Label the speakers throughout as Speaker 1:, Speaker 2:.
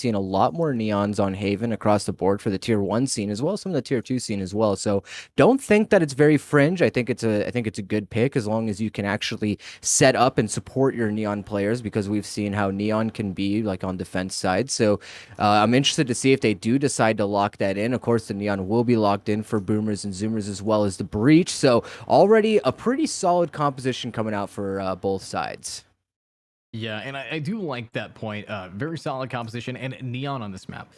Speaker 1: seen a lot more neons on Haven across the board for the tier 1 scene as well as some of the tier 2 scene as well. So don't think that it's very fringe. I think it's a good pick as long as you can actually set up and support your neon players because we've seen how neon can be like on defense side. So I'm interested to see if they do decide to lock that in. Of course, the neon will be locked in for Boomerz and Zoomers as well as the breach. So already a pretty solid composition coming out for both sides.
Speaker 2: Yeah, and I do like that point. Very solid composition and neon on this map.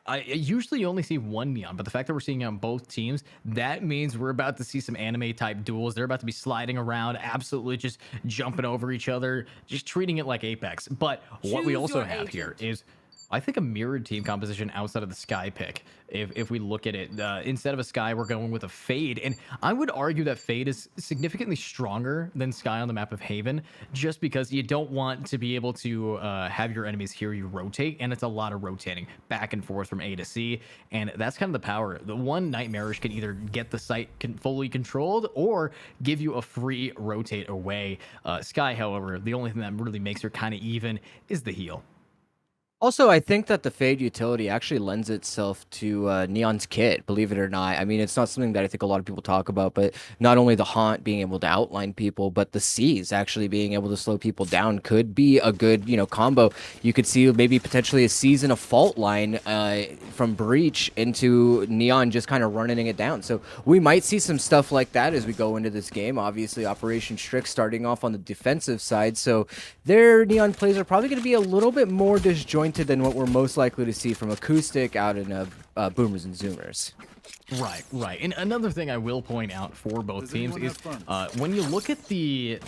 Speaker 2: I usually only see one neon, but the fact that we're seeing it on both teams, that means we're about to see some anime type duels. They're about to be sliding around, absolutely just jumping over each other, just treating it like Apex. But what we also have here is, I think, a mirrored team composition outside of the Sky pick. If we look at it, instead of a Sky, we're going with a Fade. And I would argue that Fade is significantly stronger than Sky on the map of Haven, just because you don't want to be able to have your enemies hear you rotate. And it's a lot of rotating back and forth from A to C. And that's kind of the power. The one Nightmarish can either get the site fully controlled or give you a free rotate away. Sky, however, the only thing that really makes her kind of even is the heal.
Speaker 1: Also, I think that the Fade utility actually lends itself to Neon's kit, believe it or not. I mean, it's not something that I think a lot of people talk about, but not only the Haunt being able to outline people, but the Seize actually being able to slow people down could be a good, combo. You could see maybe potentially a Seize and a Fault line from Breach into Neon just kind of running it down. So we might see some stuff like that as we go into this game. Obviously, Operation Strix starting off on the defensive side, so their Neon plays are probably going to be a little bit more disjointed than what we're most likely to see from Acoustic out in Boomerz and Zoomers.
Speaker 2: Right. And another thing I will point out for both teams is when you look at the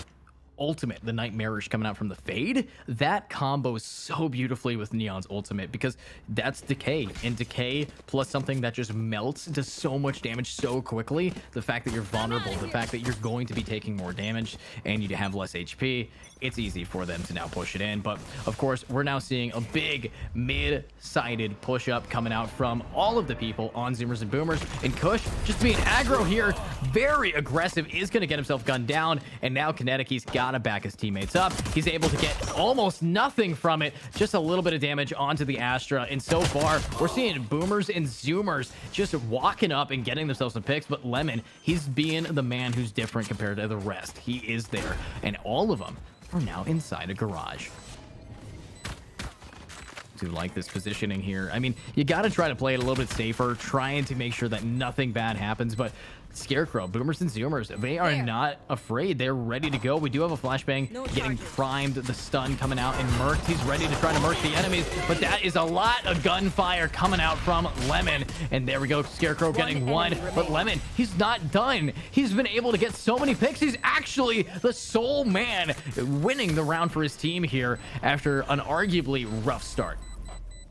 Speaker 2: ultimate, the Nightmarish coming out from the Fade, that combos so beautifully with Neon's ultimate because that's Decay, and Decay plus something that just melts does so much damage so quickly. The fact that you're vulnerable, the fact that you're going to be taking more damage and you have less HP, it's easy for them to now push it in. But of course, we're now seeing a big mid-sided push-up coming out from all of the people on Zoomers and Boomers, and Kush just being aggro here, very aggressive, is going to get himself gunned down, and now Kinetic, he's got to back his teammates up. He's able to get almost nothing from it, just a little bit of damage onto the Astra, and so far, we're seeing Boomers and Zoomers just walking up and getting themselves some picks, but Lemon, he's being the man who's different compared to the rest. He is there, and all of them are now inside a garage. Do like this positioning here. I mean, you got to try to play it a little bit safer, trying to make sure that nothing bad happens, but Scarecrow, Boomers and Zoomers, they are not afraid. They're ready to go. We do have a flashbang getting primed, the stun coming out, and Merc, he's ready to try to Merc the enemies, but that is a lot of gunfire coming out from Lemon. And there we go, Scarecrow getting one, but Lemon, he's not done. He's been able to get so many picks. He's actually the sole man winning the round for his team here after an arguably rough start.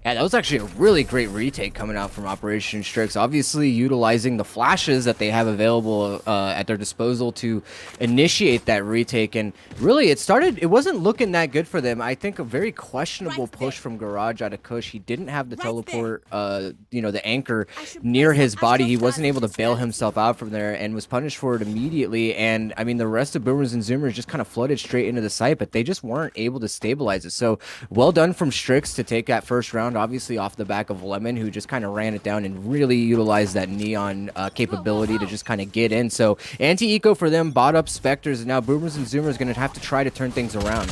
Speaker 1: Yeah, that was actually a really great retake coming out from Operation Strix. Obviously, utilizing the flashes that they have available at their disposal to initiate that retake. And really, it wasn't looking that good for them. I think a very questionable push from Garage out of Kush. He didn't have the teleport, the anchor near his body. He wasn't able to bail himself out from there and was punished for it immediately. And I mean, the rest of Boomers and Zoomers just kind of flooded straight into the site, but they just weren't able to stabilize it. So well done from Strix to take that first round. Obviously off the back of Lemon, who just kind of ran it down and really utilized that Neon capability to just kind of get in. So anti-eco for them, bought up Spectres, and now Boomers and Zoomers going to have to try to turn things around.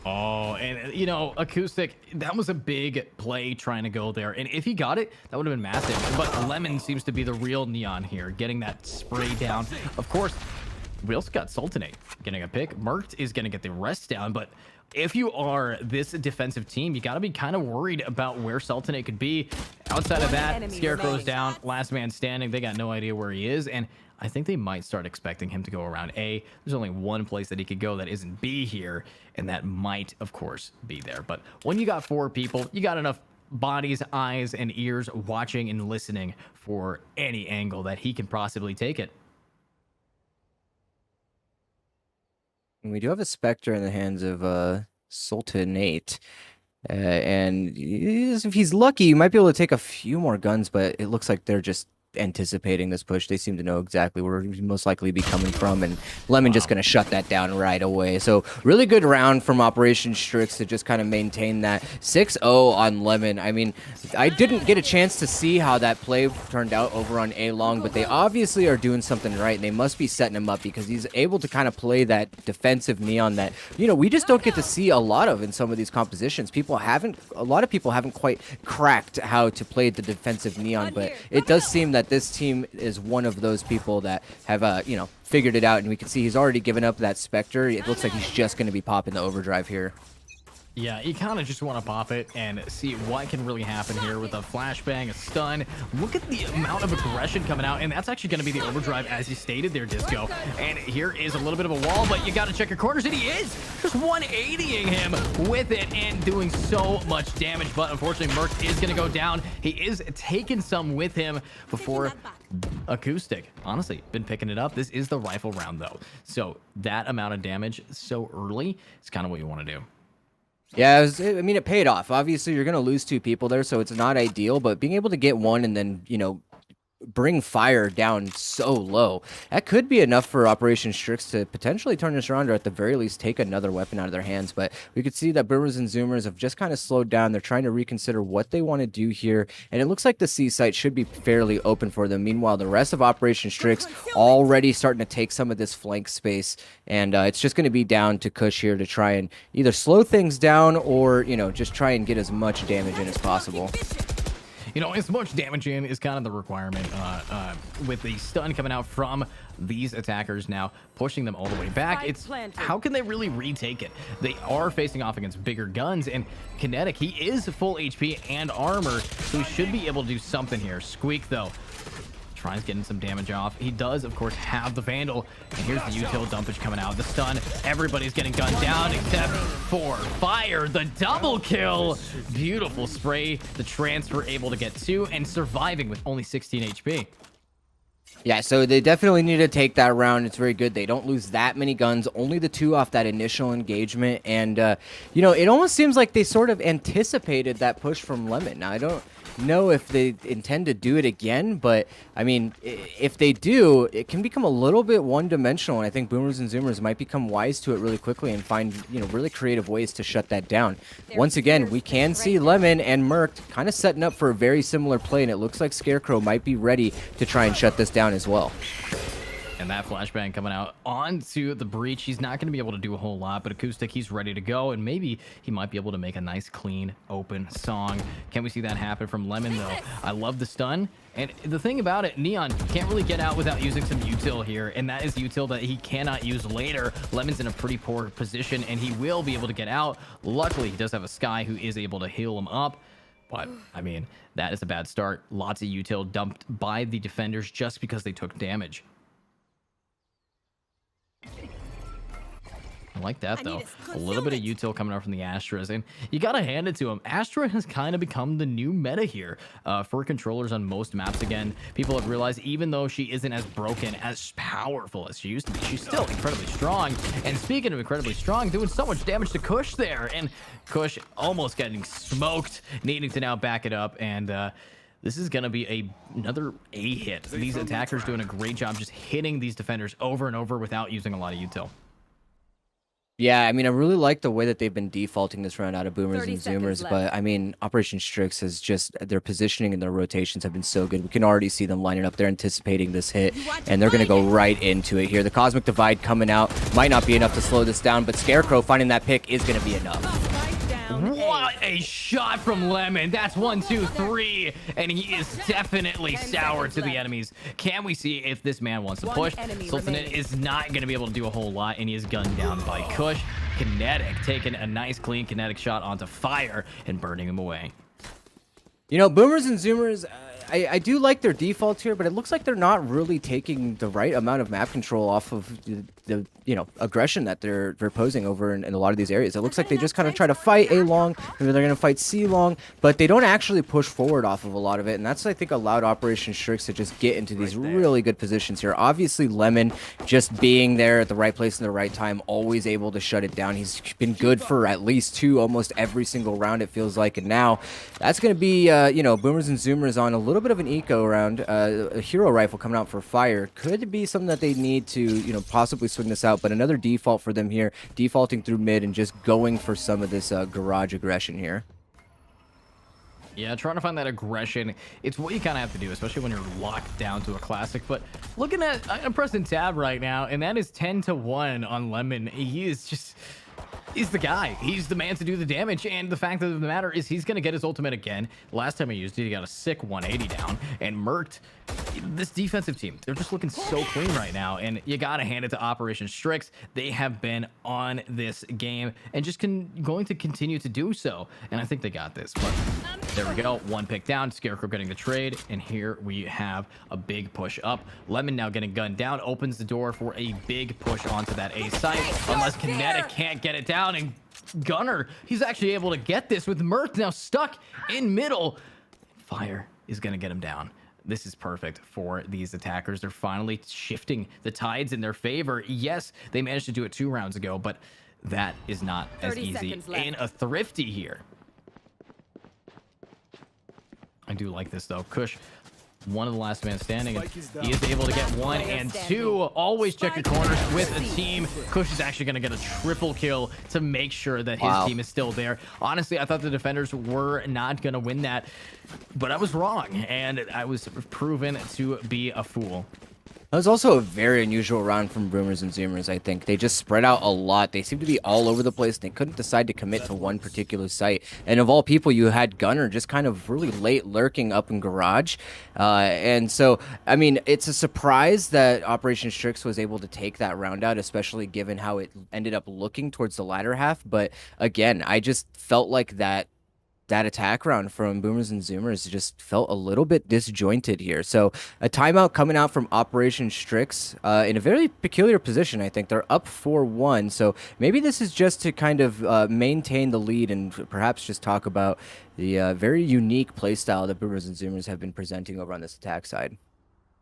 Speaker 2: Oh, and Acoustic, that was a big play trying to go there. And if he got it, that would have been massive. But Lemon seems to be the real Neon here, getting that spray down. Of course, we also got Sultanate getting a pick. Merked is going to get the rest down, but if you are this defensive team, you got to be kind of worried about where Sultanate could be. Outside of that, Scarecrow's down, last man standing. They got no idea where he is, and I think they might start expecting him to go around A. There's only one place that he could go that isn't B here, and that might, of course, be there. But when you got 4 people, you got enough bodies, eyes, and ears watching and listening for any angle that he can possibly take it.
Speaker 1: We do have a Spectre in the hands of Sultanate. And if he's lucky, you might be able to take a few more guns, but it looks like they're just anticipating this push. They seem to know exactly where he'd most likely be coming from, and Lemon just going to shut that down right away. So really good round from Operation Strix to just kind of maintain that 6-0 on Lemon. I mean, I didn't get a chance to see how that play turned out over on A-Long, but they obviously are doing something right. They must be setting him up because he's able to kind of play that defensive Neon that, you know, we just don't get to see a lot of in some of these compositions. A lot of people haven't quite cracked how to play the defensive Neon, but it does seem that this team is one of those people that have, you know, figured it out, and we can see he's already given up that Spectre. It looks like he's just going to be popping the overdrive here.
Speaker 2: Yeah, you kind of just want to pop it and see what can really happen here with a flashbang, a stun. Look at the amount of aggression coming out, and that's actually going to be the overdrive as you stated there, Disco. And here is a little bit of a wall, but you got to check your corners, and he is just 180ing him with it and doing so much damage. But unfortunately, Merc is going to go down. He is taking some with him before Acoustic. Honestly, been picking it up. This is the rifle round, though. So that amount of damage so early is kind of what you want to do.
Speaker 1: Yeah, I mean, it paid off. Obviously, you're going to lose 2 people there, so it's not ideal, but being able to get one and then, you know, bring fire down so low, that could be enough for Operation Strix to potentially turn this around, or at the very least take another weapon out of their hands. But we could see that Boomerz and Zoomerz have just kind of slowed down. They're trying to reconsider what they want to do here, and it looks like the C site should be fairly open for them. Meanwhile, the rest of Operation Strix already starting to take some of this flank space, and it's just going to be down to Kush here to try and either slow things down or, you know, just try and get as much damage in as possible.
Speaker 2: You know, as much damage in is kind of the requirement with the stun coming out from these attackers now, pushing them all the way back. It's how can they really retake it? They are facing off against bigger guns, and Kinetic, he is full HP and armor, so he should be able to do something here. Squeak, though, tries getting some damage off. He does, of course, have the Vandal, and here's the util dumpage coming out. The stun, everybody's getting gunned down except for Fire. The double kill, beautiful spray. The transfer able to get 2 and surviving with only 16 HP.
Speaker 1: Yeah, so they definitely need to take that round. It's very good. They don't lose that many guns, only the 2 off that initial engagement. And, you know, it almost seems like they sort of anticipated that push from Lemon. Now, I don't know if they intend to do it again, but, I mean, if they do, it can become a little bit one-dimensional, and I think Boomerz and Zoomers might become wise to it really quickly and find, you know, really creative ways to shut that down. Once again, we can see Lemon and Merc kind of setting up for a very similar play, and it looks like Scarecrow might be ready to try and shut this down as well.
Speaker 2: And that flashbang coming out onto the breach. He's not going to be able to do a whole lot, but Acoustic, he's ready to go, and maybe he might be able to make a nice, clean, open song. Can we see that happen from Lemon, though? I love the stun, and the thing about it, Neon can't really get out without using some util here, and that is util that he cannot use later. Lemon's in a pretty poor position, and he will be able to get out. Luckily, he does have a Skye who is able to heal him up. But, I mean, that is a bad start. Lots of util dumped by the defenders just because they took damage. I like that, though. A little bit of util coming out from the Astras, and you gotta hand it to him. Astra has kind of become the new meta here for controllers on most maps. Again, people have realized even though she isn't as broken, as powerful as she used to be, she's still incredibly strong. And speaking of incredibly strong, doing so much damage to Kush there, and Kush almost getting smoked, needing to now back it up, and this is going to be another A hit. These attackers doing a great job just hitting these defenders over and over without using a lot of util.
Speaker 1: Yeah, I mean, I really like the way that they've been defaulting this round out of Boomerz and Zoomers, but I mean, Operation Strix has just, their positioning and their rotations have been so good. We can already see them lining up. They're anticipating this hit, and they're going to go right into it here. The Cosmic Divide coming out might not be enough to slow this down, but Scarecrow finding that pick is going to be enough.
Speaker 2: What a shot from Lemon. That's 1, 2, 3, and he is definitely sour to the enemies. Can we see if this man wants to push? Sultanate is not going to be able to do a whole lot, and he is gunned down by Kush. Kinetic taking a nice clean kinetic shot onto Fire and burning him away.
Speaker 1: You know, Boomerz and Zoomers, I do like their defaults here, but it looks like they're not really taking the right amount of map control off of the you know, aggression that they're posing over in a lot of these areas. It looks like they just kind of try to fight A long, maybe they're going to fight C long, but they don't actually push forward off of a lot of it, and that's, I think, allowed Operation Strix to just get into these really good positions here. Obviously, Lemon just being there at the right place in the right time, always able to shut it down. He's been good for at least 2 almost every single round, it feels like, and now that's going to be, you know, Boomerz and Zoomers on a little little bit of an eco round. A hero rifle coming out for fire could be something that they need to, you know, possibly swing this out. But another default for them here, defaulting through mid and just going for some of this garage aggression here.
Speaker 2: Yeah, trying to find that aggression. It's what you kind of have to do, especially when you're locked down to a classic. But looking at, I'm pressing tab right now, and that is 10-1 on Lemon. He is just... He's the guy. He's the man to do the damage. And the fact of the matter is he's going to get his ultimate again. Last time he used it, he got a sick 180 down and murked. This defensive team, they're just looking so clean right now. And you got to hand it to Operation Strix. They have been on this game and just going to continue to do so. And I think they got this. But there we go. One pick down. Scarecrow getting the trade. And here we have a big push up. Lemon now getting gunned down. Opens the door for a big push onto that A site. Unless Kinetic can't get it down. And Gunner, he's actually able to get this with Mirth now stuck in middle. Fire is going to get him down. This is perfect for these attackers. They're finally shifting the tides in their favor. Yes, they managed to do it 2 rounds ago, but that is not as easy in a Thrifty here. I do like this, though. Kush, one of the last man standing. He is able to get 1 and 2. Always check your corners with a team. Kush is actually going to get a triple kill to make sure that his team is still there. Honestly, I thought the defenders were not going to win that, but I was wrong, and I was proven to be a fool.
Speaker 1: That was also a very unusual round from Boomerz and Zoomerz, I think. They just spread out a lot. They seemed to be all over the place. They couldn't decide to commit to one particular site. And of all people, you had Gunner just kind of really late lurking up in garage. And so, I mean, it's a surprise that Operation Strix was able to take that round out, especially given how it ended up looking towards the latter half. But again, I just felt like that attack round from Boomerz and Zoomerz just felt a little bit disjointed here. So a timeout coming out from Operation Strix in a very peculiar position, I think. They're up 4-1, so maybe this is just to kind of maintain the lead and perhaps just talk about the very unique playstyle that Boomerz and Zoomerz have been presenting over on this attack side.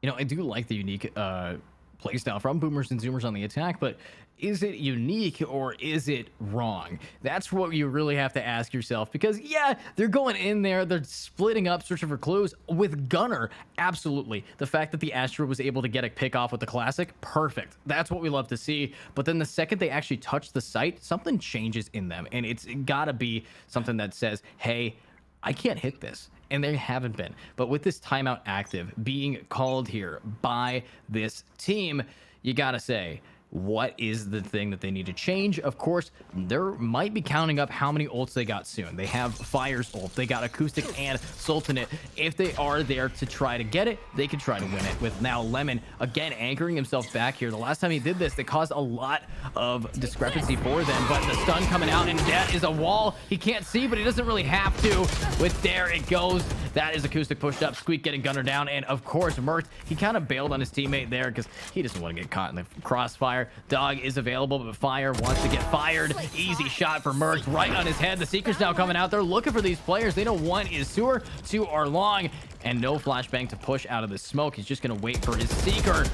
Speaker 2: You know, I do like the unique playstyle from Boomerz and Zoomerz on the attack, but is it unique or is it wrong? That's what you really have to ask yourself, because yeah, they're going in there, they're splitting up, searching for clues. With Gunner, absolutely. The fact that the Astro was able to get a pick off with the classic, perfect. That's what we love to see. But then the second they actually touch the site, something changes in them, and it's gotta be something that says, hey, I can't hit this. And they haven't been. But with this timeout active being called here by this team, you gotta say, what is the thing that they need to change? Of course, they might be counting up how many ults they got soon. They have Fire's ult, they got Acoustic and Sultanate. If they are there to try to get it, they can try to win it. With now Lemon, again, anchoring himself back here. The last time he did this, they caused a lot of discrepancy for them, but the stun coming out, and that is a wall he can't see, but he doesn't really have to. With there it goes. That is Acoustic pushed up, Squeak getting Gunner down, and of course, Mirth, he kind of bailed on his teammate there because he doesn't want to get caught in the crossfire. Dog is available, but Fire wants to get fired. Easy shot for Mirth right on his head. The Seeker's now coming out. They're looking for these players. They know 1 is Sewer, 2 are Long, and no flashbang to push out of the smoke. He's just going to wait for his Seeker.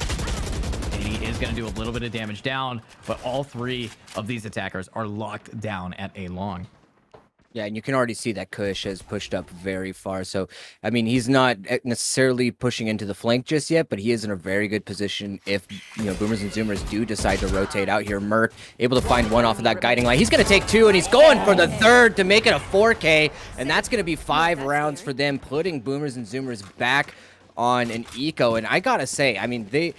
Speaker 2: And he is going to do a little bit of damage down, but all 3 of these attackers are locked down at a Long.
Speaker 1: Yeah, and you can already see that Kush has pushed up very far. So, I mean, he's not necessarily pushing into the flank just yet, but he is in a very good position if, you know, Boomerz and Zoomerz do decide to rotate out here. Merc able to find 1 off of that guiding line. He's going to take 2, and he's going for the 3rd to make it a 4K, and that's going to be 5 rounds for them, putting Boomerz and Zoomerz back on an eco. And I got to say, I mean, they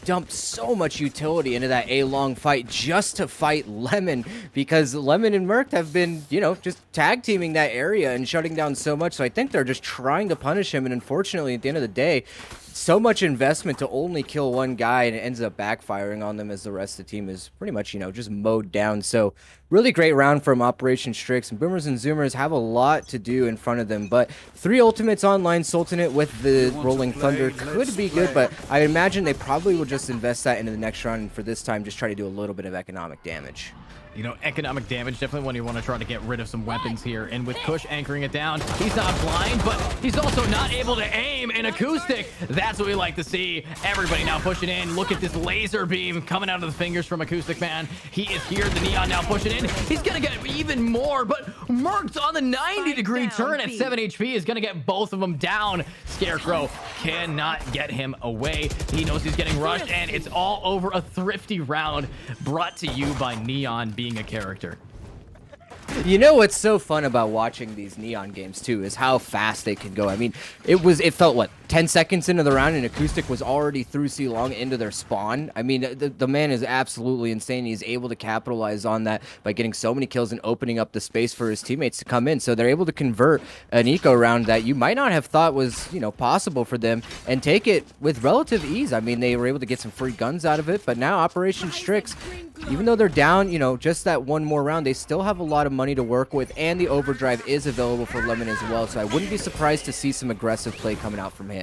Speaker 1: dumped so much utility into that A-long fight just to fight Lemon, because Lemon and Merc have been, you know, just tag teaming that area and shutting down so much. So I think they're just trying to punish him. And unfortunately, at the end of the day, so much investment to only kill 1 guy, and it ends up backfiring on them as the rest of the team is pretty much, you know, just mowed down. So really great round from Operation Strix, and Boomerz and Zoomerz have a lot to do in front of them, but 3 ultimates online. Sultanate with the Rolling Thunder could be good, but I imagine they probably will just invest that into the next round, and for this time just try to do a little bit of economic damage.
Speaker 2: You know, economic damage, definitely when you want to try to get rid of some weapons here. And with Kush anchoring it down, he's not blind, but he's also not able to aim in Acoustic. That's what we like to see. Everybody now pushing in. Look at this laser beam coming out of the fingers from Acoustic Man. He is here. The Neon now pushing in. He's going to get even more, but Merc's on the 90-degree turn at 7 HP is going to get both of them down. Scarecrow cannot get him away. He knows he's getting rushed, and it's all over a thrifty round brought to you by Neon being a character.
Speaker 1: You know what's so fun about watching these Neon games too is how fast they can go. I mean, it felt what, 10 seconds into the round and Acoustic was already through C long into their spawn. I mean, the man is absolutely insane. He's able to capitalize on that by getting so many kills and opening up the space for his teammates to come in. So they're able to convert an eco round that you might not have thought was, you know, possible for them and take it with relative ease. I mean, they were able to get some free guns out of it, but now Operation Strix, even though they're down, you know, just that one more round, they still have a lot of money to work with, and the overdrive is available for Lemon as well. So I wouldn't be surprised to see some aggressive play coming out from him.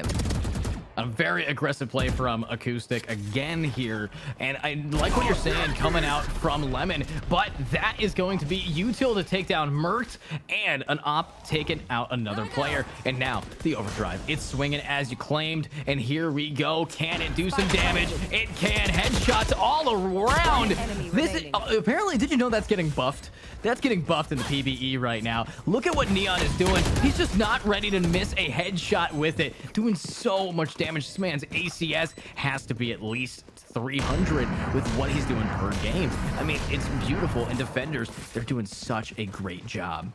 Speaker 2: A very aggressive play from Acoustic again here. And I like what you're saying coming out from Lemon, but that is going to be util to take down Mert and an op taking out another player. And now the overdrive, it's swinging as you claimed. And here we go. Can it do some damage? It can. Headshots all around. This is, apparently, did you know that's getting buffed? That's getting buffed in the PvE right now. Look at what Neon is doing. He's just not ready to miss a headshot with it. Doing so much damage. This man's ACS has to be at least 300 with what he's doing per game. I mean, it's beautiful. And defenders, they're doing such a great job.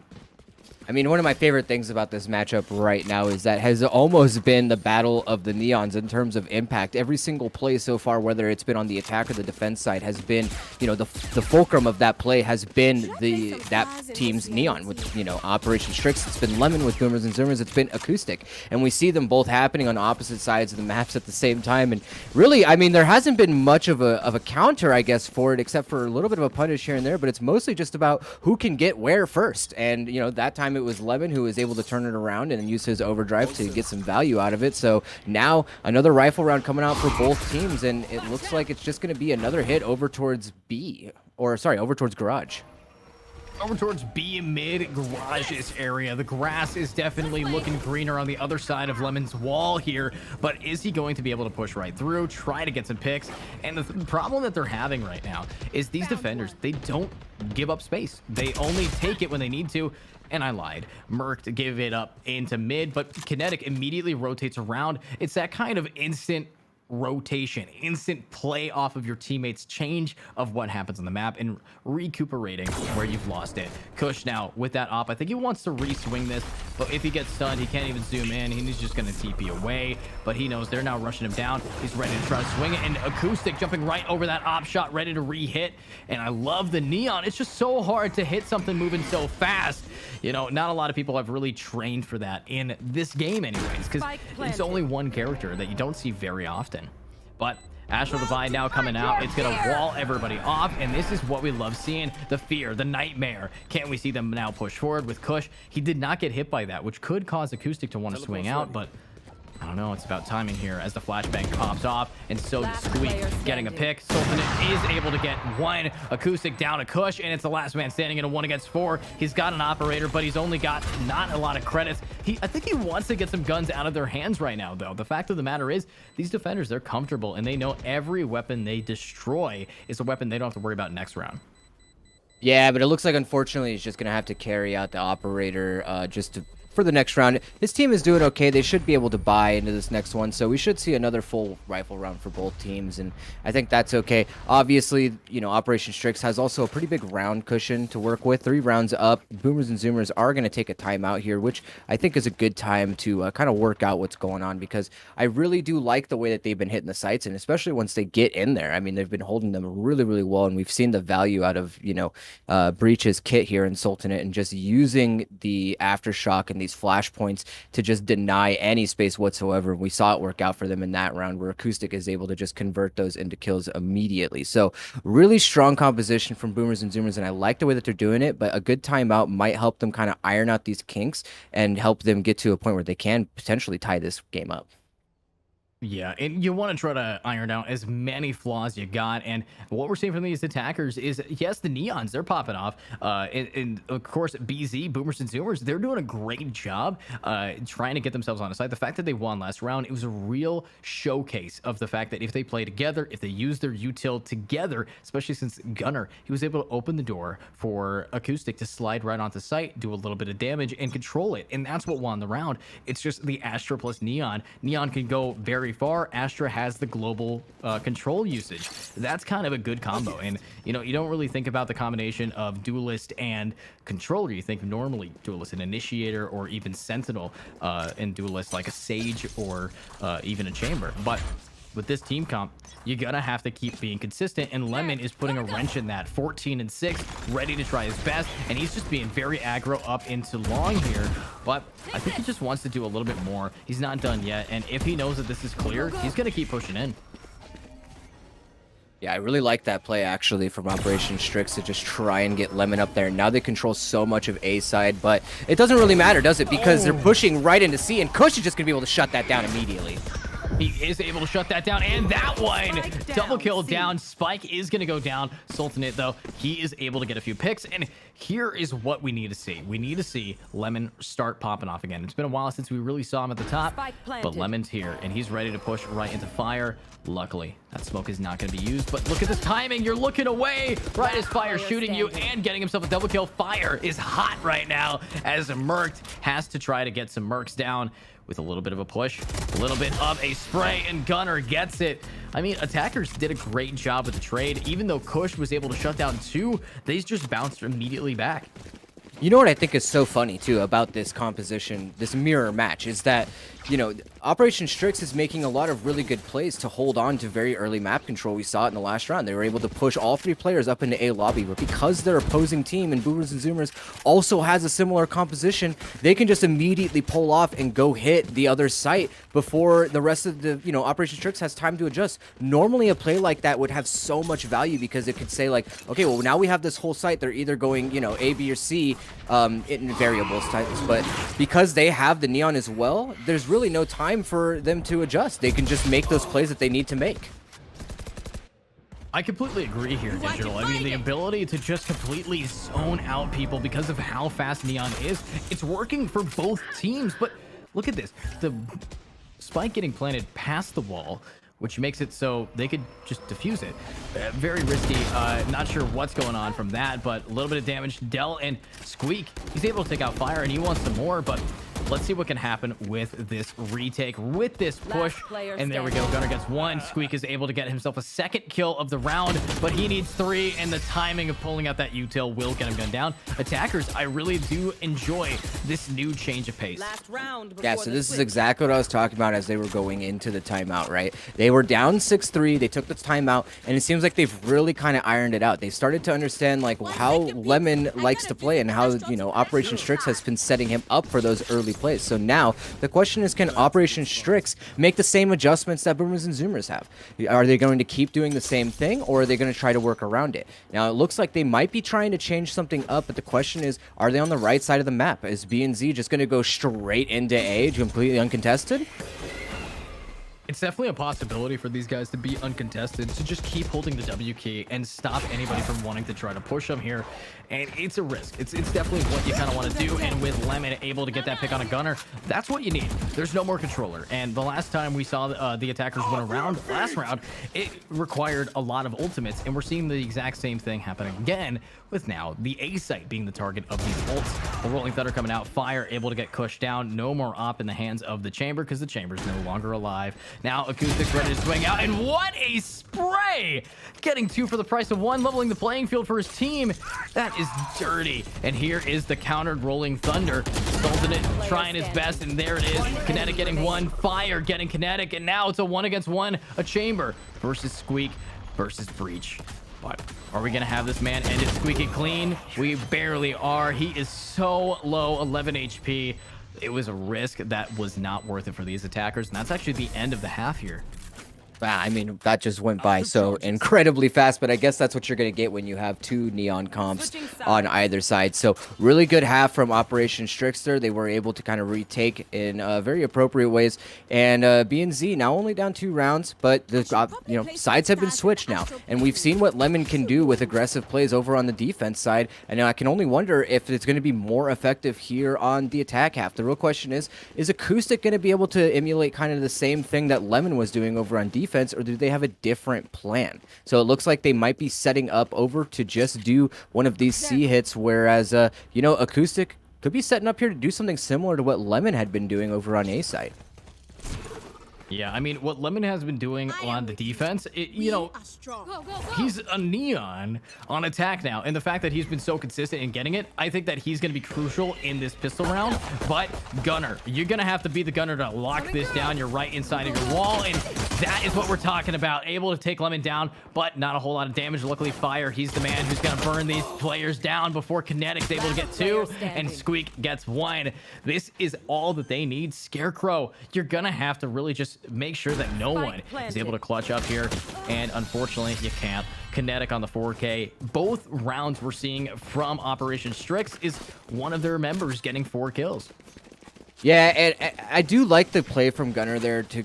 Speaker 1: I mean, one of my favorite things about this matchup right now is that has almost been the battle of the Neons in terms of impact. Every single play so far, whether it's been on the attack or the defense side, has been, you know, the fulcrum of that play has been that team's Neon. With, you know, Operation Strix, it's been Lemon. With Boomerz and Zoomerz, it's been Acoustic. And we see them both happening on opposite sides of the maps at the same time. And really, I mean, there hasn't been much of a counter, I guess, for it, except for a little bit of a punish here and there. But it's mostly just about who can get where first. And, you know, that time it was Lemon who was able to turn it around and use his overdrive to get some value out of it. So now another rifle round coming out for both teams, and it looks like it's just going to be another hit over towards B, or sorry, over towards Garage.
Speaker 2: Over towards B mid garages area. The grass is definitely looking greener on the other side of Lemon's wall here, but is he going to be able to push right through, try to get some picks? And the problem that they're having right now is these defenders, they don't give up space. They only take it when they need to. And I lied. Merc to give it up into mid, but Kinetic immediately rotates around. It's that kind of instant rotation, instant play off of your teammates' change of what happens on the map and recuperating where you've lost it. Kush now with that op, I think he wants to re-swing this, but if he gets stunned, he can't even zoom in. He's just going to TP away, but he knows they're now rushing him down. He's ready to try to swing it, and Acoustic jumping right over that op shot, ready to re-hit. And I love the Neon. It's just so hard to hit something moving so fast. You know, not a lot of people have really trained for that in this game anyways, because it's only one character that you don't see very often. But Astral Divine now coming out. It's going to wall everybody off, and this is what we love seeing. The fear, the nightmare. Can't we see them now push forward with Kush? He did not get hit by that, which could cause Acoustic to want to swing out, but I don't know. It's about timing here as the flashbang pops off, and so does Squeak getting a pick. Sultanate is able to get one. Acoustic down to Kush, and it's the last man standing in a 1 against 4. He's got an operator, but he's only got not a lot of credits. I think he wants to get some guns out of their hands right now, though. The fact of the matter is, these defenders, they're comfortable, and they know every weapon they destroy is a weapon they don't have to worry about next round.
Speaker 1: Yeah, but it looks like, unfortunately, he's just going to have to carry out the operator just for the next round. His team is doing okay. They should be able to buy into this next one, so we should see another full rifle round for both teams, and I think that's okay. Obviously, you know, Operation Strix has also a pretty big round cushion to work with. 3 rounds up. Boomerz and Zoomerz are going to take a timeout here, which I think is a good time to kind of work out what's going on, because I really do like the way that they've been hitting the sights, and especially once they get in there. I mean, they've been holding them really, really well, and we've seen the value out of, you know, Breach's kit here in Sultanate, and just using the Aftershock and these flashpoints to just deny any space whatsoever. We saw it work out for them in that round, where Acoustic is able to just convert those into kills immediately. So really strong composition from Boomerz and Zoomers, and I like the way that they're doing it, but a good timeout might help them kind of iron out these kinks and help them get to a point where they can potentially tie this game up.
Speaker 2: Yeah, and you want to try to iron out as many flaws you got. And what we're seeing from these attackers is, yes, the Neons, they're popping off. And of course, BZ, Boomerz, and Zoomerz, they're doing a great job trying to get themselves on a side. The fact that they won last round, it was a real showcase of the fact that if they play together, if they use their util together, especially since Gunner, he was able to open the door for Acoustic to slide right onto site, do a little bit of damage, and control it. And that's what won the round. It's just the Astra plus Neon. Neon can go very far. Astra has the global control usage. That's kind of a good combo. And you know, you don't really think about the combination of duelist and controller. You think normally duelist and initiator, or even sentinel and duelist like a sage, or even a chamber. But with this team comp, you're gonna have to keep being consistent, and Lemon is putting a wrench in that. 14 and 6, ready to try his best, and he's just being very aggro up into long here. But I think he just wants to do a little bit more. He's not done yet, and if he knows that this is clear, he's gonna keep pushing in.
Speaker 1: Yeah, I really like that play, actually, from Operation Strix to just try and get Lemon up there. Now they control so much of A side, but it doesn't really matter, does it? Because they're pushing right into C, and Kush is just going to be able to shut that down immediately.
Speaker 2: He is able to shut that down, and that one double kill down. Spike is going to go down. Sultanate, though, he is able to get a few picks, and here is what we need to see. We need to see Lemon start popping off again. It's been a while since we really saw him at the top, but Lemon's here, and he's ready to push right into fire. Luckily, that smoke is not going to be used, but look at this timing. You're looking away right as Fire shooting you and getting himself a double kill. Fire is hot right now as Merked has to try to get some Mercs down with a little bit of a push, a little bit of a spray, and Gunner gets it. I mean, attackers did a great job with the trade. Even though Kush was able to shut down 2, they just bounced immediately back.
Speaker 1: You know what I think is so funny, too, about this composition, this mirror match, is that, you know, Operation Strix is making a lot of really good plays to hold on to very early map control. We saw it in the last round. They were able to push all 3 players up into A lobby, but because their opposing team and Boomerz and Zoomerz also has a similar composition, they can just immediately pull off and go hit the other site before the rest of the, you know, Operation Strix has time to adjust. Normally, a play like that would have so much value because it could say, like, okay, well, now we have this whole site. They're either going, you know, A, B, or C, in variables types, but because they have the Neon as well, there's really no time for them to adjust. They can just make those plays that they need to make.
Speaker 2: I completely agree here, Digital. I mean, the ability to just completely zone out people because of how fast Neon is, it's working for both teams. But look at this. The spike getting planted past the wall, which makes it so they could just defuse it. Very risky. Not sure what's going on from that, but a little bit of damage. Dell and Squeak, he's able to take out Fire, and he wants some more, but let's see what can happen with this retake, with this push. And there we go. Gunner gets 1. Squeak is able to get himself a 2nd kill of the round, but he needs 3, and the timing of pulling out that util will get him gunned down. Attackers, I really do enjoy this new change of pace.
Speaker 1: Yeah, so this is exactly what I was talking about as they were going into the timeout, right? They were down 6-3. They took the timeout, and it seems like they've really kind of ironed it out. They started to understand, like, how Lemon likes to play and how, you know, Operation Strix has been setting him up for those early plays. So now the question is, can Operation Strix make the same adjustments that Boomerz and Zoomerz have? Are they going to keep doing the same thing, or are they going to try to work around it? Now it looks like they might be trying to change something up, but the question is, are they on the right side of the map? Is B and Z just going to go straight into A, completely uncontested?
Speaker 2: It's definitely a possibility for these guys to be uncontested, to just keep holding the W key and stop anybody from wanting to try to push them here. And it's a risk. It's definitely what you kind of want to do. And with Lemon able to get that pick on a Gunner, that's what you need. There's no more controller. And the last time we saw the attackers win a round, last round, it required a lot of ultimates. And we're seeing the exact same thing happen again with now the A site being the target of these ults. The Rolling Thunder coming out, Fire able to get Kush down. No more op in the hands of the Chamber because the Chamber's no longer alive. Now Acoustic's ready to swing out, and what a spray! Getting 2 for the price of 1, leveling the playing field for his team. That is dirty. And here is the countered Rolling Thunder. Sultanate trying his best, and there it is. Kinetic getting 1, Fire getting Kinetic, and now it's a 1-against-1, a Chamber versus Squeak versus Breach. But are we going to have this man end it squeaky clean? We barely are. He is so low, 11 HP. It was a risk that was not worth it for these attackers, and that's actually the end of the half here.
Speaker 1: I mean, that just went by so incredibly fast, but I guess that's what you're going to get when you have two Neon comps on either side. So really good half from Operation Strix there. They were able to kind of retake in very appropriate ways. And B&Z now only down 2 rounds, but the sides have been switched now. And we've seen what Lemon can do with aggressive plays over on the defense side. And I can only wonder if it's going to be more effective here on the attack half. The real question is Acoustic going to be able to emulate kind of the same thing that Lemon was doing over on defense, or do they have a different plan? So it looks like they might be setting up over to just do one of these C hits, whereas Acoustic could be setting up here to do something similar to what Lemon had been doing over on A side.
Speaker 2: Yeah, I mean, what Lemon has been doing on the defense, he's a Neon on attack now. And the fact that he's been so consistent in getting it, I think that he's going to be crucial in this pistol round. But Gunner, you're going to have to be the Gunner to lock this down. You're right inside of your wall. And that is what we're talking about. Able to take Lemon down, but not a whole lot of damage. Luckily, Fire, he's the man who's going to burn these players down before Kinetic's able to get 2. And Squeak gets 1. This is all that they need. Scarecrow, you're going to have to really just make sure that no one is able to clutch up here, and unfortunately you can't. Kinetic on the 4K. Both rounds we're seeing from Operation Strix is one of their members getting 4 kills.
Speaker 1: Yeah, and I do like the play from Gunner there to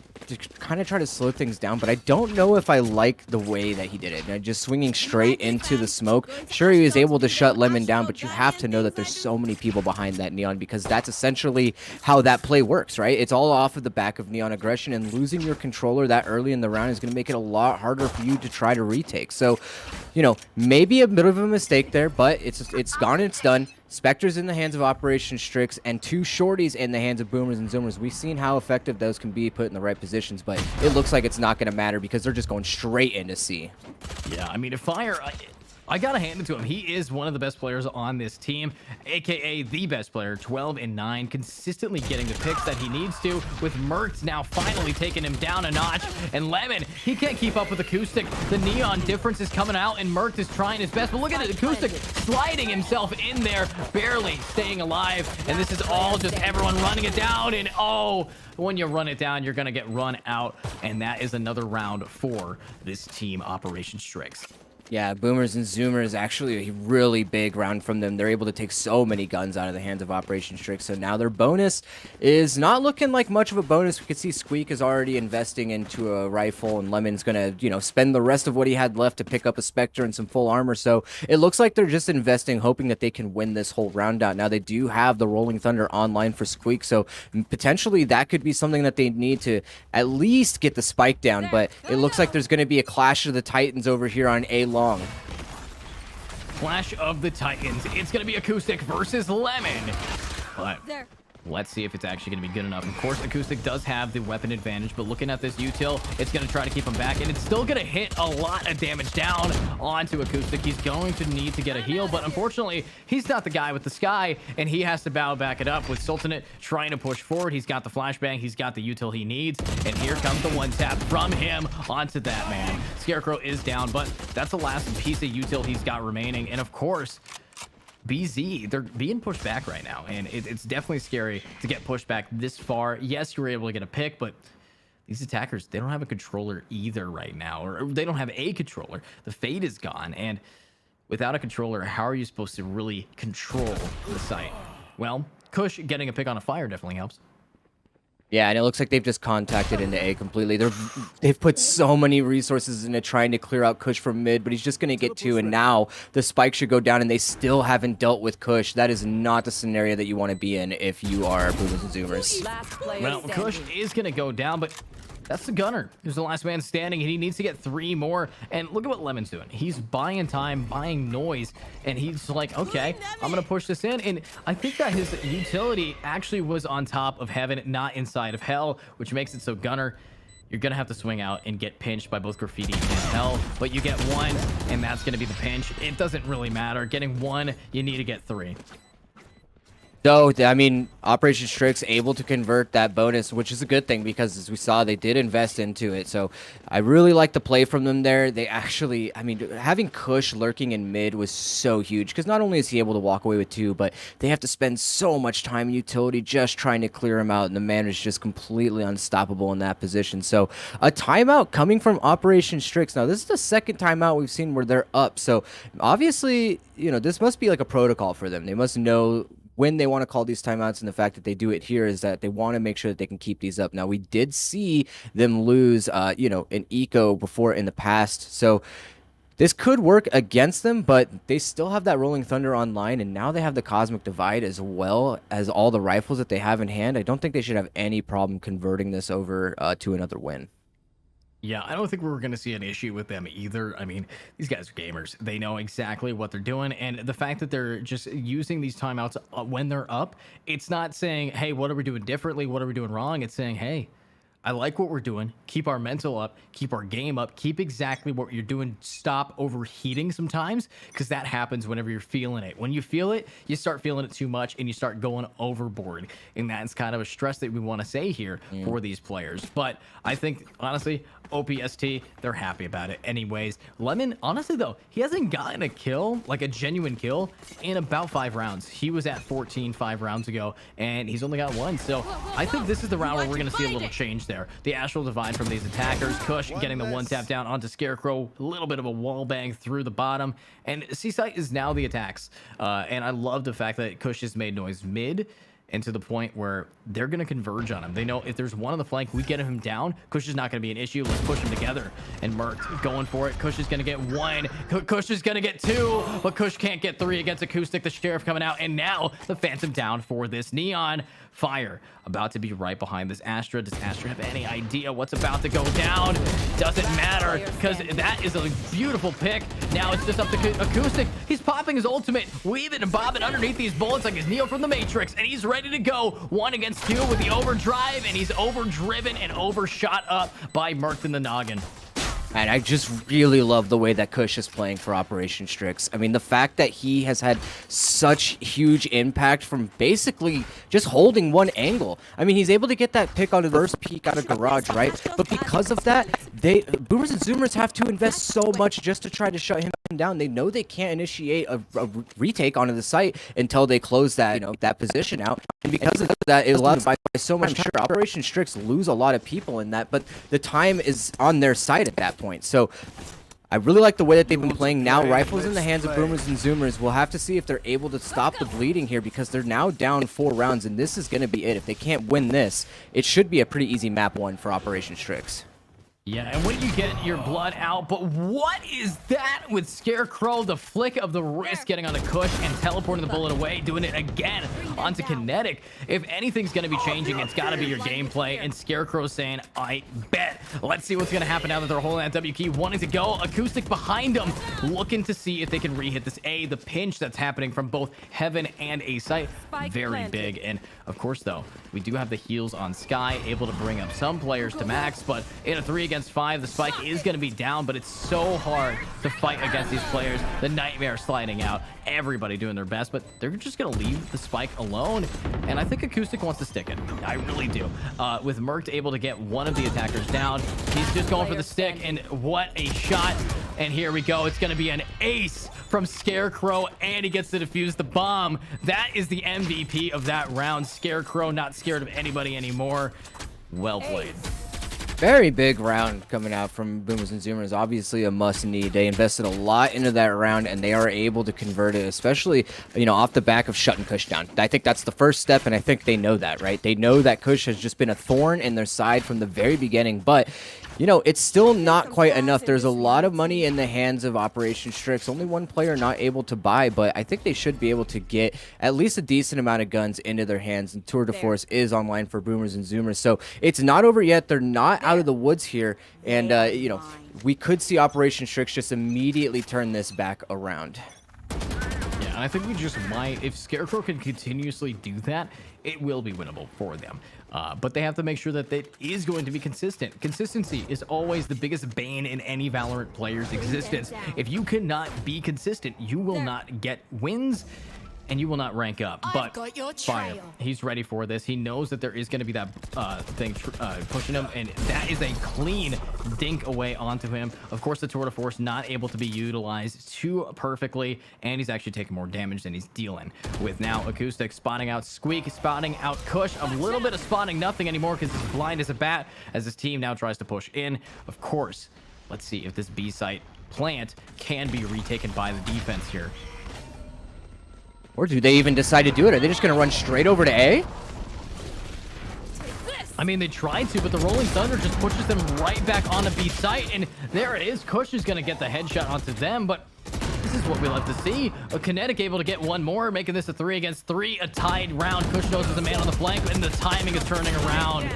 Speaker 1: kind of try to slow things down, but I don't know if I like the way that he did it. And just swinging straight into the smoke. Sure, he was able to shut Lemon down, but you have to know that there's so many people behind that Neon, because that's essentially how that play works, right? It's all off of the back of Neon aggression, and losing your controller that early in the round is going to make it a lot harder for you to try to retake. So, maybe a bit of a mistake there, but it's gone and it's done. Spectre's in the hands of Operation Strix, and 2 shorties in the hands of Boomerz and Zoomerz. We've seen how effective those can be put in the right positions, but it looks like it's not going to matter because they're just going straight into C.
Speaker 2: Yeah, I mean, if Fire... I gotta hand it to him. He is one of the best players on this team, aka the best player. 12-9, consistently getting the picks that he needs to, with Mertz now finally taking him down a notch. And Lemon, he can't keep up with Acoustic. The Neon difference is coming out, and Mertz is trying his best. But look at it, Acoustic sliding himself in there, barely staying alive. And this is all just everyone running it down. And when you run it down, you're gonna get run out. And that is another round for this team, Operation Strix.
Speaker 1: Yeah, Boomerz and Zoomerz actually a really big round from them. They're able to take so many guns out of the hands of Operation Strix. So now their bonus is not looking like much of a bonus. We can see Squeak is already investing into a rifle, and Lemon's going to, spend the rest of what he had left to pick up a Spectre and some full armor. So it looks like they're just investing, hoping that they can win this whole round out. Now they do have the Rolling Thunder online for Squeak, so potentially that could be something that they need to at least get the spike down. But it looks like there's going to be a clash of the Titans over here on A long.
Speaker 2: Clash of the Titans. It's going to be Acoustic versus Lemon. But let's see if it's actually going to be good enough. Of course, Acoustic does have the weapon advantage, but looking at this util, it's going to try to keep him back, and it's still going to hit a lot of damage down onto Acoustic. He's going to need to get a heal, but unfortunately, he's not the guy with the sky, and he has to back it up with Sultanate trying to push forward. He's got the flashbang, he's got the util he needs, and here comes the one tap from him onto that man. Scarecrow is down, but that's the last piece of util he's got remaining, and of course, BZ, they're being pushed back right now, and it's definitely scary to get pushed back this far. Yes, you were able to get a pick, but these attackers, they don't have a controller either right now, or they don't have a controller. The Fade is gone, and without a controller, how are you supposed to really control the site? Well, Kush getting a pick on a Fire definitely helps.
Speaker 1: Yeah, and it looks like they've just contacted into A completely. They've put so many resources into trying to clear out Kush from mid, but he's just going to get 2, and now the spike should go down, and they still haven't dealt with Kush. That is not the scenario that you want to be in if you are Boomerz and Zoomers.
Speaker 2: Well, Kush is going to go down, but that's the Gunner who's the last man standing, and he needs to get 3 more. And look at what Lemon's doing. He's buying time, buying noise, and he's like, okay, I'm going to push this in. And I think that his utility actually was on top of heaven, not inside of hell, which makes it so Gunner, you're going to have to swing out and get pinched by both Graffiti and hell. But you get 1, and that's going to be the pinch. It doesn't really matter. Getting 1, you need to get 3.
Speaker 1: So, I mean, Operation Strix able to convert that bonus, which is a good thing because as we saw, they did invest into it. So I really like the play from them there. They actually, I mean, having Kush lurking in mid was so huge because not only is he able to walk away with 2, but they have to spend so much time in utility just trying to clear him out. And the man is just completely unstoppable in that position. So a timeout coming from Operation Strix. Now, this is the second timeout we've seen where they're up. So obviously, you know, this must be like a protocol for them. They must know when they want to call these timeouts, and the fact that they do it here is that they want to make sure that they can keep these up. Now, we did see them lose, you know, an eco before in the past, so this could work against them, but they still have that Rolling Thunder online, and now they have the Cosmic Divide as well as all the rifles that they have in hand. I don't think they should have any problem converting this over to another win.
Speaker 2: Yeah, I don't think we're going to see an issue with them either. I mean, these guys are gamers. They know exactly what they're doing. And the fact that they're just using these timeouts when they're up, it's not saying, hey, what are we doing differently? What are we doing wrong? It's saying, hey, I like what we're doing. Keep our mental up. Keep our game up. Keep exactly what you're doing. Stop overheating sometimes, because that happens whenever you're feeling it. When you feel it, you start feeling it too much and you start going overboard. And that's kind of a stress that we want to say here for these players. But I think, honestly, OPST, they're happy about it anyways. Lemon, honestly though, he hasn't gotten a kill, like a genuine kill, in about 5 rounds. He was at 14 5 rounds ago, and he's only got 1. So I think this is the round where we're going to see a little change there. The Astral Divide from these attackers. Kush getting the 1-tap down onto Scarecrow. A little bit of a wall bang through the bottom. And Seaside is now the attacks. And I love the fact that Kush has made noise mid, and to the point where they're going to converge on him. They know if there's one on the flank, we get him down, Kush is not going to be an issue. Let's push him together. And Merc going for it. Kush is going to get 1. Kush is going to get 2, but Kush can't get 3 against Acoustic. The Sheriff coming out, and now the Phantom down for this Neon. Fire about to be right behind this Astra. Does Astra have any idea what's about to go down? Doesn't matter, because that is a beautiful pick. Now it's just up to Acoustic. He's popping his ultimate, weaving and bobbing underneath these bullets like he's Neo from the Matrix, and he's ready to go. 1 against 2 with the overdrive, and he's overdriven and overshot up by Merc in the noggin.
Speaker 1: And I just really love the way that Kush is playing for Operation Strix. I mean, the fact that he has had such huge impact from basically just holding one angle. I mean, he's able to get that pick on the first peek out of Garage, right? But because of that, Boomerz and Zoomers have to invest so much just to try to shut him down. They know they can't initiate a retake onto the site until they close that, you know, that position out. And because of that, it allows by so much time. Operation Strix lose a lot of people in that, but the time is on their side at that point. So I really like the way that they've been playing. Now rifles in the hands of Boomerz and Zoomers. We'll have to see if they're able to stop the bleeding here, because they're now down 4 rounds, and this is going to be it. If they can't win this, it should be a pretty easy map 1 for Operation Strix.
Speaker 2: Yeah, and when you get your blood out, but what is that with Scarecrow? The flick of the wrist getting on the Kush and teleporting the bullet away, doing it again onto Kinetic. If anything's going to be changing, it's got to be your gameplay. And Scarecrow saying, I bet. Let's see what's going to happen now that they're holding that W key, wanting to go. Acoustic behind them, looking to see if they can re-hit this A. The pinch that's happening from both Heaven and A site, very big. And of course, though, we do have the heals on Sky, able to bring up some players to max, but in a 3 against 5, the spike is going to be down, but it's so hard to fight against these players. The Nightmare sliding out, everybody doing their best, but they're just going to leave the spike alone, and I think Acoustic wants to stick it. I really do. With Merc able to get one of the attackers down, he's just going for the stick, and what a shot. And here we go. It's going to be an ace from Scarecrow, and he gets to defuse the bomb. That is the MVP of that round. Scarecrow not scared of anybody anymore. Well played.
Speaker 1: Very big round coming out from Boomerz and Zoomers. Obviously a must-need. They invested a lot into that round, and they are able to convert it, especially, you know, off the back of shutting Kush down. I think that's the first step, and I think they know that, right? They know that Kush has just been a thorn in their side from the very beginning, but you know, it's still not quite enough. There's a lot of money in the hands of Operation Strix. Only one player not able to buy, but I think they should be able to get at least a decent amount of guns into their hands, and Tour de Force is online for Boomerz and Zoomers. So it's not over yet. They're not out of the woods here, and, you know, we could see Operation Strix just immediately turn this back around.
Speaker 2: Yeah, and I think we just might. If Scarecrow can continuously do that, it will be winnable for them. But they have to make sure that it is going to be consistent. Consistency is always the biggest bane in any Valorant player's existence. If you cannot be consistent, you will not get wins. and you will not rank up. But
Speaker 3: got your
Speaker 2: Fire,
Speaker 3: trail.
Speaker 2: he's ready for this. He knows that there is going to be that thing pushing him, and that is a clean dink away onto him. Of course, the Tour de Force not able to be utilized too perfectly, and he's actually taking more damage than he's dealing with. Now Acoustic spotting out Squeak, spotting out Kush. A little bit of spotting nothing anymore because he's blind as a bat as his team now tries to push in. Of course, let's see if this B site plant can be retaken by the defense here.
Speaker 1: Or do they even decide to do it? Are they just going to run straight over to A?
Speaker 2: I mean, they tried to, but the Rolling Thunder just pushes them right back on the B site, and there it is. Kush is going to get the headshot onto them, but this is what we love to see. A Kinetic able to get one more, making this a 3 against 3, a tied round. Kush knows there's a man on the flank, and the timing is turning around.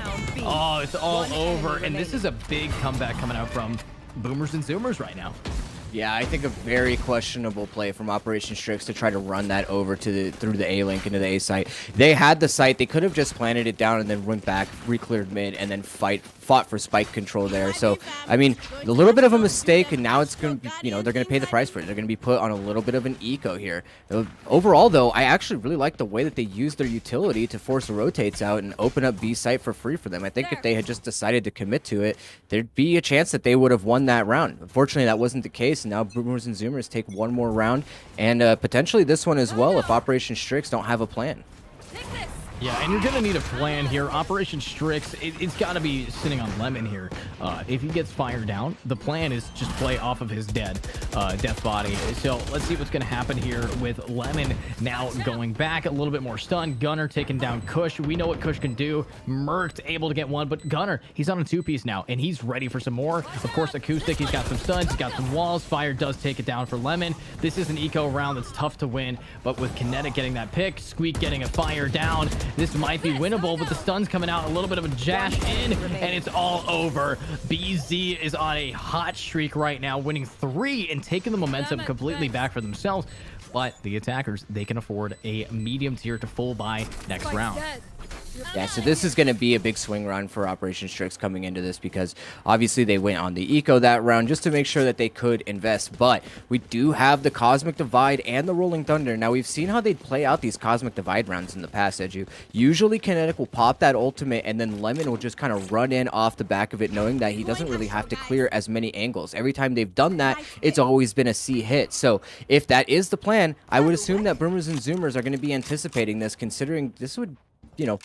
Speaker 2: Oh, it's all over, and this is a big comeback coming out from Boomerz and Zoomerz right now.
Speaker 1: Yeah, I think a very questionable play from Operation Strix to try to run that over to through the A link into the A site. They had the site. They could have just planted it down and then went back, re-cleared mid, and then fought for spike control there. So, I mean, a little bit of a mistake, and now it's going to be, you know, they're going to pay the price for it. They're going to be put on a little bit of an eco here. Overall, though, I actually really like the way that they used their utility to force the rotates out and open up B site for free for them. I think if they had just decided to commit to it, there'd be a chance that they would have won that round. Unfortunately, that wasn't the case. And now Boomerz and Zoomerz take one more round, and potentially this one as well if Operation Strix don't have a plan.
Speaker 2: Yeah, and you're going to need a plan here. Operation Strix, it's got to be sitting on Lemon here. If he gets fired down, the plan is just play off of his death body. So let's see what's going to happen here with Lemon now going back. A little bit more stun. Gunner taking down Kush. We know what Kush can do. Merked able to get one, but Gunner, he's on a 2-piece now, and he's ready for some more. Of course, Acoustic, he's got some stuns. He's got some walls. Fire does take it down for Lemon. This is an eco round that's tough to win, but with Kinetic getting that pick, Squeak getting a fire down, this might be winnable, but the stun's coming out, a little bit of a jash in, and it's all over. BZ is on a hot streak right now, winning 3 and taking the momentum completely back for themselves. But the attackers, they can afford a medium tier to full buy next round.
Speaker 1: Yeah, so this is going to be a big swing round for Operation Strix coming into this because obviously they went on the eco that round just to make sure that they could invest. But we do have the Cosmic Divide and the Rolling Thunder. Now, we've seen how they'd play out these Cosmic Divide rounds in the past, Edu. Usually Kinetic will pop that ultimate and then Lemon will just kind of run in off the back of it knowing that he doesn't really have to clear as many angles. Every time they've done that, it's always been a C hit. So if that is the plan, I would assume that Boomerz and Zoomers are going to be anticipating this, considering this would, you know,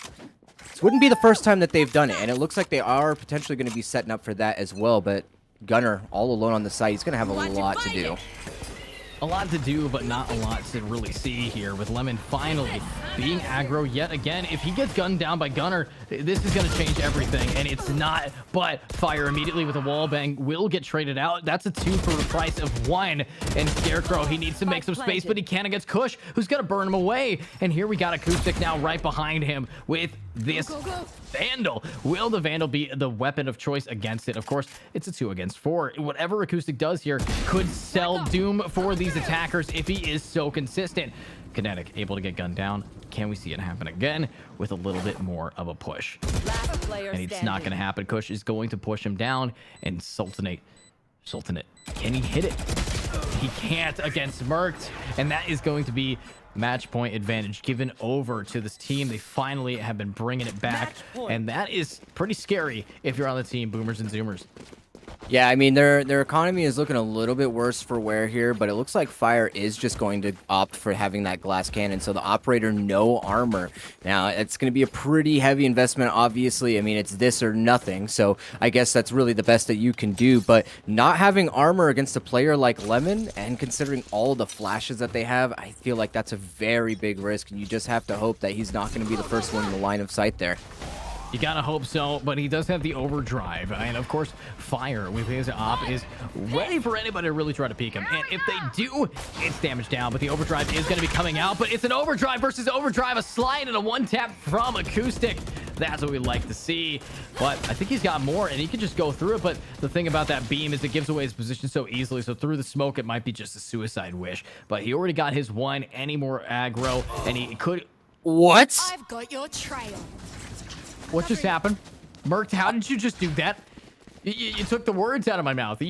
Speaker 1: this wouldn't be the first time that they've done it, and it looks like they are potentially going to be setting up for that as well, but Gunner, all alone on the site, he's going to have a lot to do.
Speaker 2: A lot to do, but not a lot to really see here with Lemon finally being aggro yet again. If he gets gunned down by Gunner, this is going to change everything, and it's not. But Fire immediately with a wall bang will get traded out. That's a 2 for the price of 1. And Scarecrow, he needs to make some space, but he can't against Kush, who's going to burn him away. And here we got Acoustic now right behind him with this Vandal. Will the Vandal be the weapon of choice against it? Of course, it's a 2 against 4. Whatever Acoustic does here could sell doom for these attackers if he is so consistent. Kinetic able to get gunned down. Can we see it happen again with a little bit more of a push? And it's not going to happen. Kush is going to push him down, and Sultanate, can he hit it? He can't against Merked, and that is going to be match point advantage given over to this team. They finally have been bringing it back, and that is pretty scary if you're on the team Boomerz and Zoomers.
Speaker 1: Yeah, I mean, their economy is looking a little bit worse for wear here, but it looks like Fire is just going to opt for having that glass cannon, so the Operator no armor. Now, it's going to be a pretty heavy investment, obviously. I mean, it's this or nothing, so I guess that's really the best that you can do, but not having armor against a player like Lemon, and considering all the flashes that they have, I feel like that's a very big risk, and you just have to hope that he's not going to be the first one in the line of sight there.
Speaker 2: You gotta hope so, but he does have the overdrive. And of course, Fire with his op is ready for anybody to really try to peek him. And if they do, it's damage down, but the overdrive is gonna be coming out. But it's an overdrive versus overdrive, a slide and a 1-tap from Acoustic. That's what we like to see. But I think he's got more, and he can just go through it. But the thing about that beam is it gives away his position so easily. So through the smoke, it might be just a suicide wish. But he already got his 1, any more aggro, and he could...
Speaker 1: What?
Speaker 3: I've got your trail.
Speaker 2: What just happened? Merked, how did you just do that? You took the words out of my mouth.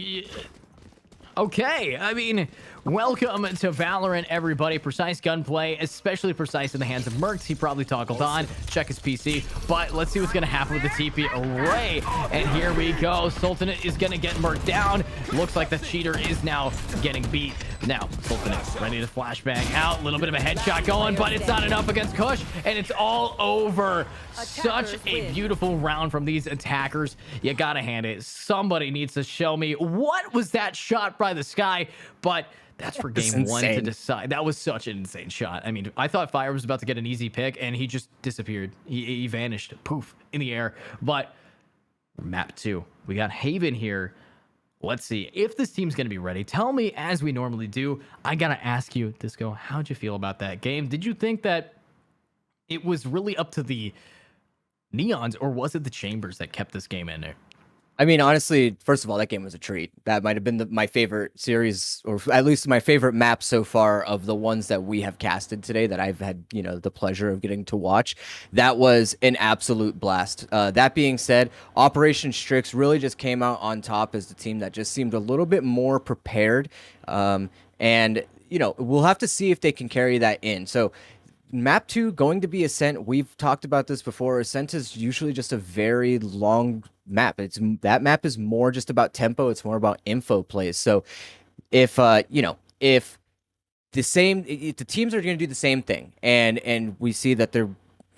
Speaker 2: Okay, I mean, welcome to Valorant, everybody. Precise gunplay, especially precise in the hands of Mercs. He probably toggled on. Check his PC. But let's see what's going to happen with the TP array. And here we go. Sultanate is going to get Merc down. Looks like the cheater is now getting beat. Now, Sultanate ready to flashbang out. A little bit of a headshot going, but it's not enough against Kush. And it's all over. Such a beautiful round from these attackers. You got to hand it. Somebody needs to show me what was that shot by the sky, but that's for game one to decide. That was such an insane shot. I mean, I thought Fire was about to get an easy pick, and he just disappeared. He vanished, poof, in the air. But map 2, we got Haven here. Let's see if this team's going to be ready. Tell me, as we normally do, I got to ask you, Disco, how'd you feel about that game? Did you think that it was really up to the Neons, or was it the Chambers that kept this game in there?
Speaker 1: I mean, honestly, first of all, that game was a treat. That might have been my favorite series, or at least my favorite map so far of the ones that we have casted today that I've had, the pleasure of getting to watch. That was an absolute blast. That being said, Operation Strix really just came out on top as the team that just seemed a little bit more prepared. And, we'll have to see if they can carry that in. So, map 2 going to be Ascent. We've talked about this before. Ascent is usually just a very long map. That map is more just about tempo. It's more about info plays. So if if the teams are going to do the same thing, and we see that they're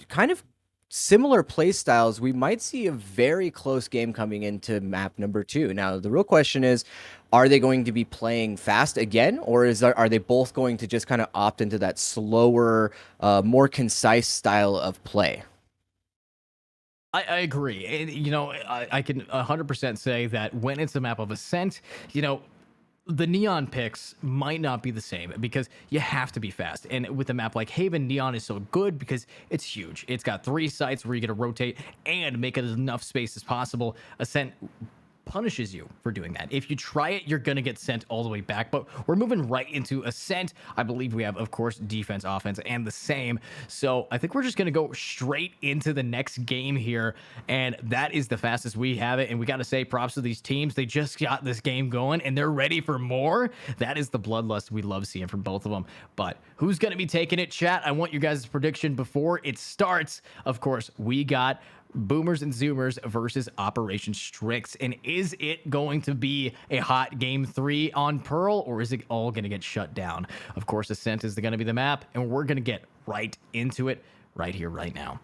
Speaker 1: kind of similar play styles, we might see a very close game coming into map number 2. Now, the real question is, are they going to be playing fast again, or are they both going to just kind of opt into that slower, more concise style of play?
Speaker 2: I agree. And, I can 100% say that when it's a map of Ascent, the Neon picks might not be the same because you have to be fast. And with a map like Haven, Neon is so good because it's huge. It's got 3 sites where you get to rotate and make it enough space as possible. Ascent punishes you for doing that. If you try it, you're going to get sent all the way back. But we're moving right into Ascent. I believe we have, of course, defense, offense, and the same. So I think we're just going to go straight into the next game here. And that is the fastest we have it. And we got to say props to these teams. They just got this game going and they're ready for more. That is the bloodlust we love seeing from both of them. But who's going to be taking it, chat? I want you guys' prediction before it starts. Of course, we got Boomerz and Zoomerz versus Operation Strix. And is it going to be a hot game 3 on Pearl, or is it all going to get shut down? Of course, Ascent is going to be the map, and we're going to get right into it right here, right now.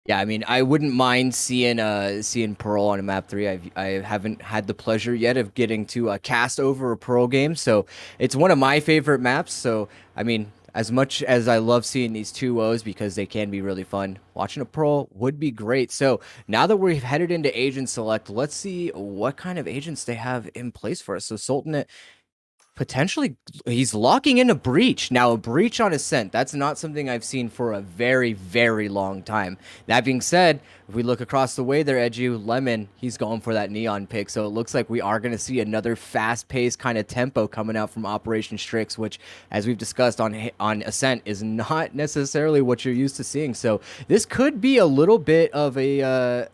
Speaker 1: Yeah, I mean, I wouldn't mind seeing Pearl on a map 3. I haven't had the pleasure yet of getting to cast over a Pearl game, so it's one of my favorite maps. So, I mean, as much as I love seeing these 2-0s because they can be really fun, watching a Pearl would be great. So now that we've headed into Agent Select, let's see what kind of agents they have in place for us. So Sultanate, potentially, he's locking in a breach. Now, a breach on Ascent, that's not something I've seen for a very, very long time. That being said, if we look across the way there, Edu, Lemon, he's going for that Neon pick. So it looks like we are going to see another fast-paced kind of tempo coming out from Operation Strix, which, as we've discussed on Ascent, is not necessarily what you're used to seeing. So this could be a little bit of a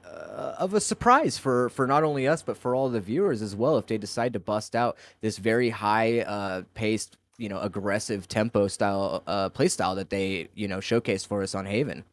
Speaker 1: surprise for not only us, but for all the viewers as well, if they decide to bust out this very high paced, aggressive tempo style play style that they, showcased for us on Haven.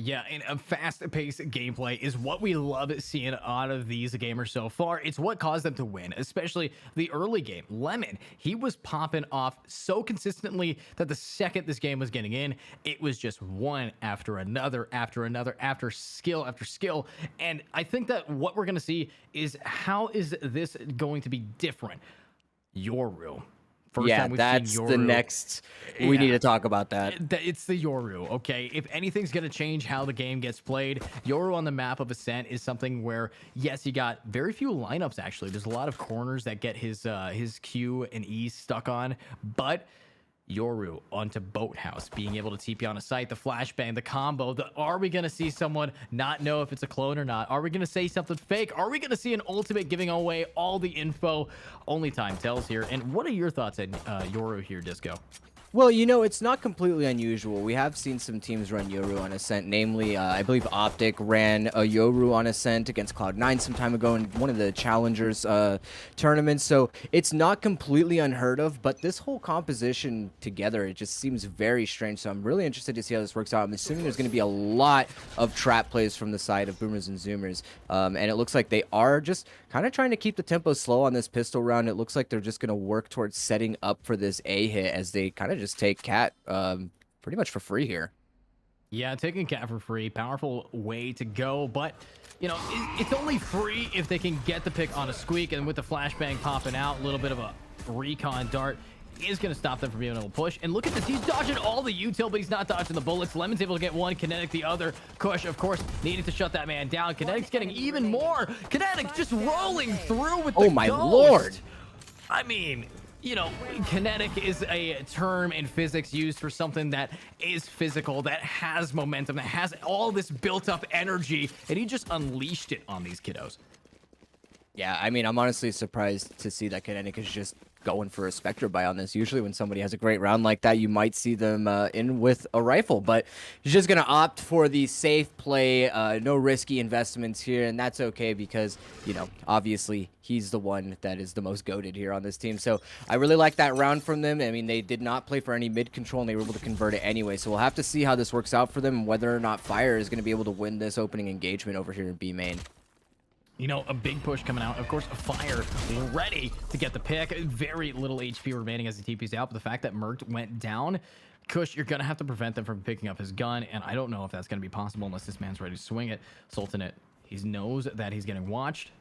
Speaker 2: Yeah, and a fast-paced gameplay is what we love seeing out of these gamers so far. It's what caused them to win, especially the early game. Lemon, he was popping off so consistently that the second this game was getting in, it was just one after another, after skill after skill. And I think that what we're going to see is, how is this going to be different? Yoru. First time we've
Speaker 1: that's
Speaker 2: seen Yoru.
Speaker 1: The next. We need to talk about that.
Speaker 2: It's the Yoru, okay? If anything's going to change how the game gets played, Yoru on the map of Ascent is something where, yes, you got very few lineups, actually. There's a lot of corners that get his Q and E stuck on, but Yoru onto Boathouse, being able to TP on a site, the flashbang, the combo. Are we going to see someone not know if it's a clone or not? Are we going to say something fake? Are we going to see an ultimate giving away all the info? Only time tells here. And what are your thoughts on Yoru here, Disco?
Speaker 1: Well, you know, it's not completely unusual. We have seen some teams run Yoru on Ascent, namely, I believe Optic ran a Yoru on Ascent against Cloud9 some time ago in one of the Challengers tournaments, so it's not completely unheard of, but this whole composition together, it just seems very strange, so I'm really interested to see how this works out. I'm assuming there's going to be a lot of trap plays from the side of Boomerz and Zoomerz, and it looks like they are just kind of trying to keep the tempo slow on this pistol round. It looks like they're just going to work towards setting up for this A hit as they kind of just take Cat pretty much for free here.
Speaker 2: Yeah, taking Cat for free, powerful way to go, but you know, it's only free if they can get the pick on a squeak, and with the flashbang popping out, a little bit of a recon dart is going to stop them from being able to push. And look at this, he's dodging all the util, but he's not dodging the bullets. Lemon's able to get one, Kinetic the other. Kush, of course, needing to shut that man down. Kinetic's getting even more. Kinetic just rolling through with the
Speaker 1: Oh my lord.
Speaker 2: I mean, you know, kinetic is a term in physics used for something that is physical, that has momentum, that has all this built-up energy, and he just unleashed it on these kiddos.
Speaker 1: Yeah, I mean, I'm honestly surprised to see that Kinetic is just going for a Spectre buy on this. Usually when somebody has a great round like that, you might see them in with a rifle, but he's just going to opt for the safe play, no risky investments here, and that's okay because, you know, obviously he's the one that is the most goated here on this team. So I really like that round from them. I mean, they did not play for any mid control, and they were able to convert it anyway. So we'll have to see how this works out for them and whether or not Fire is going to be able to win this opening engagement over here in B main.
Speaker 2: You know, a big push coming out. Of course, Fire ready to get the pick. Very little HP remaining as he TPs out. But the fact that Merc went down, Kush, you're going to have to prevent them from picking up his gun. And I don't know if that's going to be possible unless this man's ready to swing it. Sultanate, he knows that he's getting watched.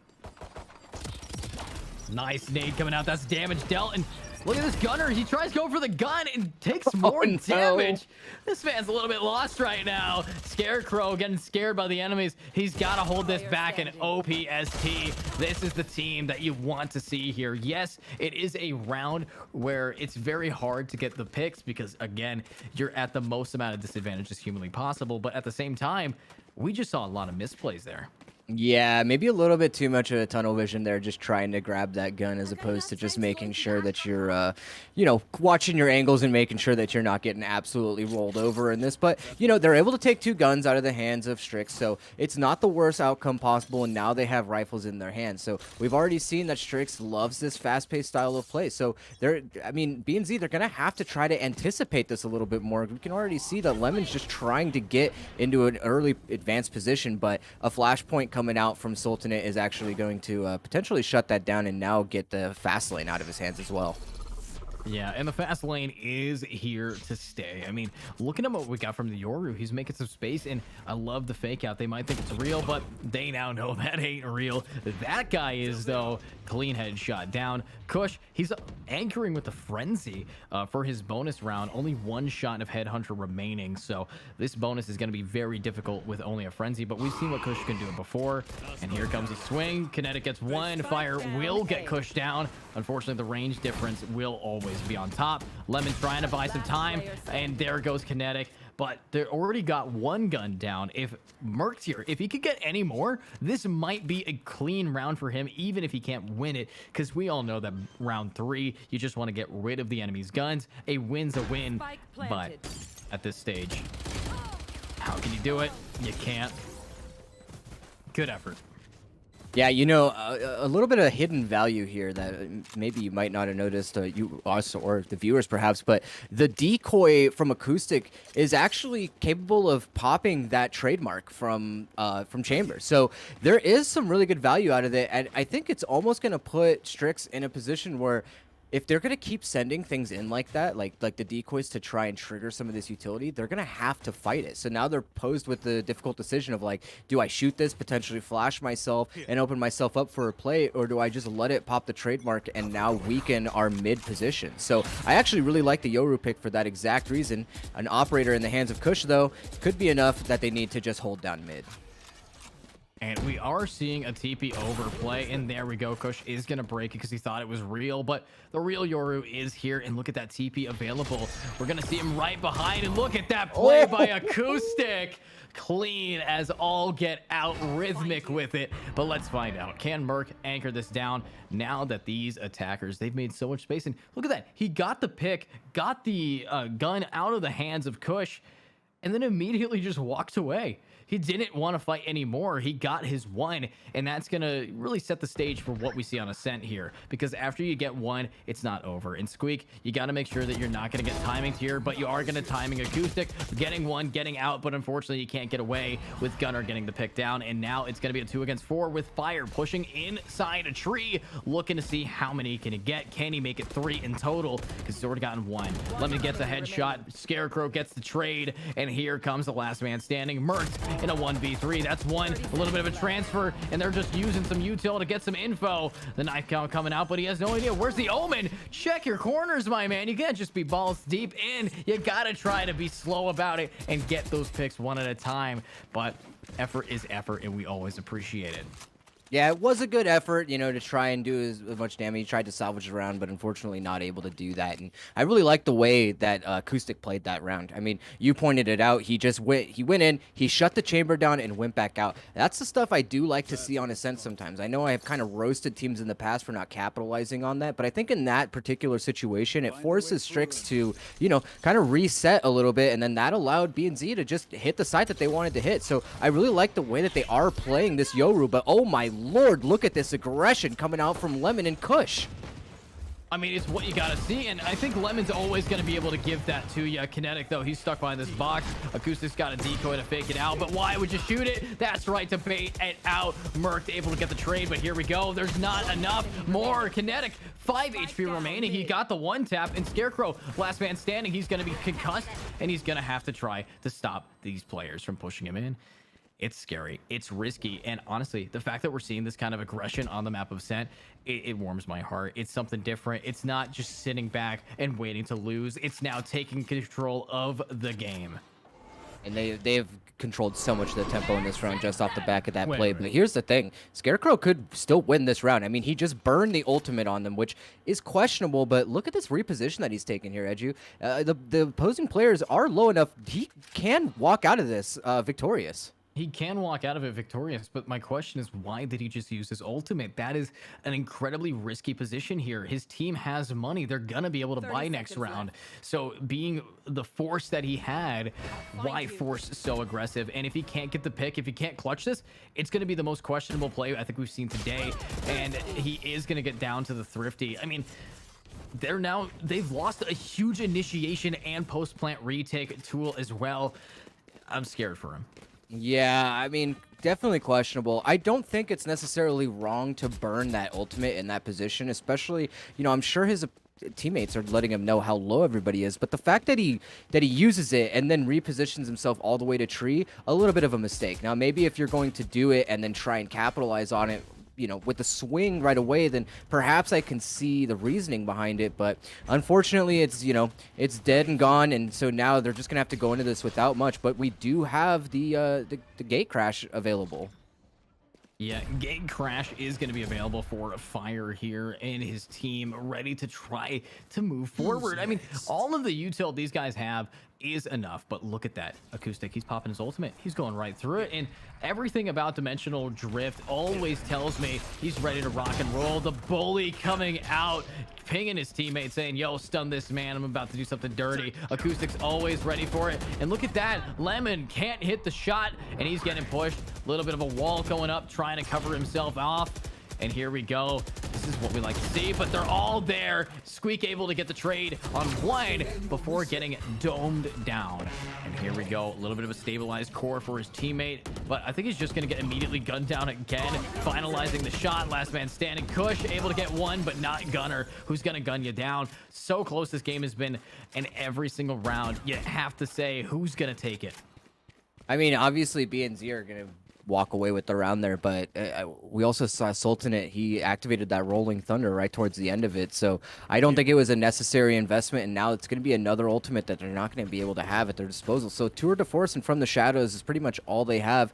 Speaker 2: Nice nade coming out. That's damage dealt. And look at this gunner. He tries to go for the gun and takes more damage. This man's a little bit lost right now. Scarecrow getting scared by the enemies. He's got to hold this back in OPST. This is the team that you want to see here. Yes, it is a round where it's very hard to get the picks because, again, you're at the most amount of disadvantage as humanly possible. But at the same time, we just saw a lot of misplays there.
Speaker 1: Yeah, maybe a little bit too much of a tunnel vision there, just trying to grab that gun as opposed to just making sure that you're, you know, watching your angles and making sure that you're not getting absolutely rolled over in this. But, you know, they're able to take 2 guns out of the hands of Strix, so it's not the worst outcome possible, and now they have rifles in their hands. So we've already seen that Strix loves this fast-paced style of play. So they're, I mean, B&Z, they're going to have to try to anticipate this a little bit more. We can already see that Lemon's just trying to get into an early advanced position, but a flashpoint coming out from Sultanate is actually going to potentially shut that down and now get the fast lane out of his hands as well.
Speaker 2: Yeah, and the fast lane is here to stay. I mean, looking at what we got from the Yoru, he's making some space, and I love the fake out. They might think it's real, but they now know that ain't real. That guy is, though. Clean headshot down. Kush, he's anchoring with the Frenzy for his bonus round. Only 1 shot of Headhunter remaining, so this bonus is going to be very difficult with only a Frenzy, but we've seen what Kush can do before, and here comes a swing. Kinetic gets 1. Fire will get Kush down. Unfortunately, the range difference will always be on top. Lemon trying to buy some time, and there goes Kinetic. But they already got 1 gun down. If Merc's here, if he could get any more, this might be a clean round for him, even if he can't win it, because we all know that round 3, you just want to get rid of the enemy's guns. A win's a win, but at this stage, how can you do it? You can't. Good effort.
Speaker 1: Yeah, you know, a little bit of hidden value here that maybe you might not have noticed, you us or the viewers perhaps, but the decoy from Acoustic is actually capable of popping that trademark from Chambers. So there is some really good value out of it, and I think it's almost going to put Strix in a position where if they're going to keep sending things in like that, like the decoys to try and trigger some of this utility, they're going to have to fight it. So now they're posed with the difficult decision of like, do I shoot this, potentially flash myself and open myself up for a play, or do I just let it pop the trademark and now weaken our mid position? So I actually really like the Yoru pick for that exact reason. An operator in the hands of Kush, though, could be enough that they need to just hold down mid.
Speaker 2: And we are seeing a TP overplay, and there we go. Kush is going to break it because he thought it was real, but the real Yoru is here, and look at that TP available. We're going to see him right behind, and look at that play by Acoustic. Clean as all get out, rhythmic with it. But let's find out. Can Merc anchor this down now that these attackers, they've made so much space? And look at that. He got the pick, got the gun out of the hands of Kush, and then immediately just walked away. He didn't want to fight anymore. He got his one, and that's going to really set the stage for what we see on Ascent here. Because after you get one, it's not over. And Squeak, you got to make sure that you're not going to get timing here, but you are going to timing Acoustic, getting one, getting out, but unfortunately you can't get away with Gunner getting the pick down. And now it's going to be a 2 against 4 with Fire pushing inside a tree, looking to see how many can he get. Can he make it 3 in total? Because he's already gotten 1. Let me get the headshot. Scarecrow gets the trade, and here comes the last man standing. Mert in a 1v3. That's one. A little bit of a transfer, and they're just using some util to get some info. The knife count coming out, but he has no idea. Where's the Omen? Check your corners, my man. You can't just be balls deep in. You gotta try to be slow about it and get those picks one at a time. But effort is effort, and we always appreciate it.
Speaker 1: Yeah, it was a good effort, you know, to try and do as much damage. He tried to salvage the round, but unfortunately not able to do that. And I really like the way that Acoustic played that round. I mean, you pointed it out. He went in, he shut the chamber down and went back out. That's the stuff I do like to see on Ascent sometimes. I know I have kind of roasted teams in the past for not capitalizing on that, but I think in that particular situation, it forces Strix to, you know, kind of reset a little bit, and then that allowed BNZ to just hit the site that they wanted to hit. So I really like the way that they are playing this Yoru, but oh my Lord, look at this aggression coming out from Lemon and Kush.
Speaker 2: I mean, it's what you gotta see, and I think Lemon's always gonna be able to give that to you. Kinetic, though, he's stuck behind this box. Acoustic's got a decoy to fake it out, but why would you shoot it? That's right, to bait it out. Merc able to get the trade, but here we go. There's not enough. More Kinetic. 5 HP remaining. He got the 1 tap, and Scarecrow, last man standing. He's gonna be concussed, and he's gonna have to try to stop these players from pushing him in. It's scary. It's risky. And honestly, the fact that we're seeing this kind of aggression on the map of Ascent, it warms my heart. It's something different. It's not just sitting back and waiting to lose. It's now taking control of the game.
Speaker 1: And they've controlled so much of the tempo in this round just off the back of that play. But here's the thing. Scarecrow could still win this round. I mean, he just burned the ultimate on them, which is questionable. But look at this reposition that he's taken here, Edu. The opposing players are low enough. He can walk out of this victorious.
Speaker 2: He can walk out of it victorious, but my question is, why did he just use his ultimate? That is an incredibly risky position here. His team has money. They're going to be able to buy next round. So being the force that he had, why force so aggressive? And if he can't get the pick, if he can't clutch this, it's going to be the most questionable play I think we've seen today. And he is going to get down to the Thrifty. I mean, they've lost a huge initiation and post-plant retake tool as well. I'm scared for him.
Speaker 1: Yeah, I mean, definitely questionable. I don't think it's necessarily wrong to burn that ultimate in that position, especially, you know, I'm sure his teammates are letting him know how low everybody is, but the fact that he uses it and then repositions himself all the way to tree, a little bit of a mistake. Now, maybe if you're going to do it and then try and capitalize on it, you know, with the swing right away, then perhaps I can see the reasoning behind it. But unfortunately, it's, you know, it's dead and gone, and so now they're just gonna have to go into this without much. But we do have the gate crash available.
Speaker 2: Yeah, Gate Crash is going to be available for Fire here and his team, ready to try to move forward. I mean, all of the util these guys have is enough, but look at that. Acoustic, he's popping his ultimate. He's going right through it, and everything about Dimensional Drift always tells me he's ready to rock and roll. The bully coming out, pinging his teammate, saying, yo, stun this man. I'm about to do something dirty. Acoustic's always ready for it. And look at that. Lemon can't hit the shot, and he's getting pushed. A little bit of a wall going up, trying to cover himself off. And here we go. This is what we like to see, but they're all there. Squeak able to get the trade on one before getting domed down. And here we go. A little bit of a stabilized core for his teammate, but I think he's just going to get immediately gunned down again. Finalizing the shot. Last man standing. Kush able to get one, but not Gunner, who's going to gun you down. So close this game has been, and every single round, you have to say who's going to take it.
Speaker 1: I mean, obviously BNZ are going to walk away with the round there. But we also saw Sultanate, he activated that Rolling Thunder right towards the end of it. So I don't think it was a necessary investment, and now it's going to be another ultimate that they're not going to be able to have at their disposal. So Tour de Force and From the Shadows is pretty much all they have.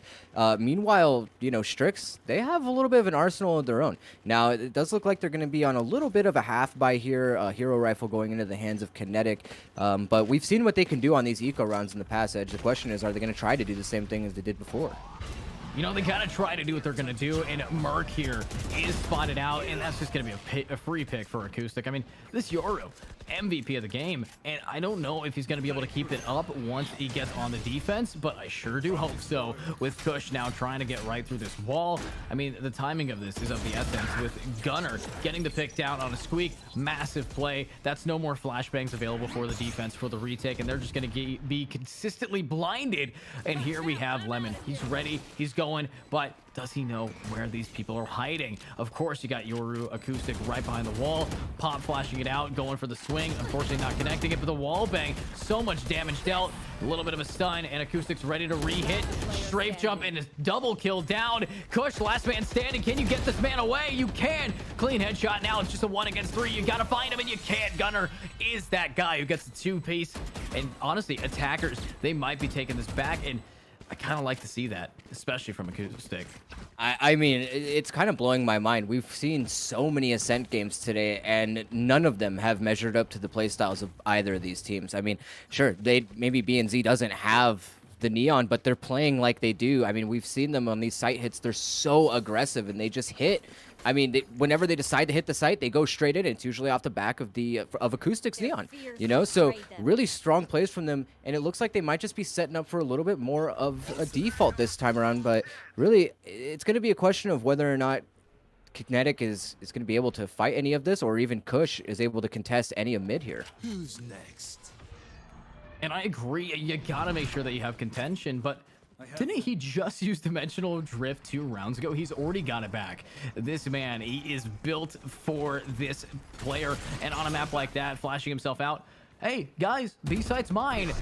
Speaker 1: Meanwhile, you know, Strix, they have a little bit of an arsenal of their own. Now, it does look like they're going to be on a little bit of a half buy here, Hero Rifle going into the hands of Kinetic. But we've seen what they can do on these eco rounds in the past, Edge. The question is, are they going to try to do the same thing as they did before?
Speaker 2: You know, they gotta try to do what they're gonna do, and Merc here is spotted out, and that's just gonna be a free pick for Acoustic. I mean, this Yoru, MVP of the game, and I don't know if he's gonna be able to keep it up once he gets on the defense, but I sure do hope so, with Kush now trying to get right through this wall. I mean, the timing of this is of the essence, with Gunner getting the pick down on a squeak. Massive play. That's no more flashbangs available for the defense for the retake, and they're just gonna be consistently blinded. And here we have Lemon. He's ready. He's going, but does he know where these people are hiding? Of course, you got Yoru Acoustic right behind the wall. Pop flashing it out, going for the swing. Unfortunately, not connecting it, but the wall bang. So much damage dealt. A little bit of a stun, and Acoustic's ready to re-hit. Strafe jump and a double kill down. Kush, last man standing. Can you get this man away? You can. Clean headshot now. It's just a 1 against 3. You got to find him, and you can't. Gunner is that guy who gets the 2-piece. And honestly, attackers, they might be taking this back, and I kind of like to see that, especially from Acoustic.
Speaker 1: I mean, it's kind of blowing my mind. We've seen so many Ascent games today, and none of them have measured up to the playstyles of either of these teams. I mean, sure, maybe BNZ doesn't have the Neon, but they're playing like they do. I mean, we've seen them on these site hits. They're so aggressive, and they just hit. I mean, whenever they decide to hit the site, they go straight in. It's usually off the back of Acoustic's Neon, you know? So really strong plays from them, and it looks like they might just be setting up for a little bit more of a default this time around. But really, it's going to be a question of whether or not Kinetic is going to be able to fight any of this, or even Kush is able to contest any of mid here.
Speaker 3: Who's next?
Speaker 2: And I agree, you gotta make sure that you have contention, but didn't he just use Dimensional Drift 2 rounds ago? He's already got it back. This man, he is built for this player, and on a map like that, flashing himself out. Hey, guys, B-site's mine.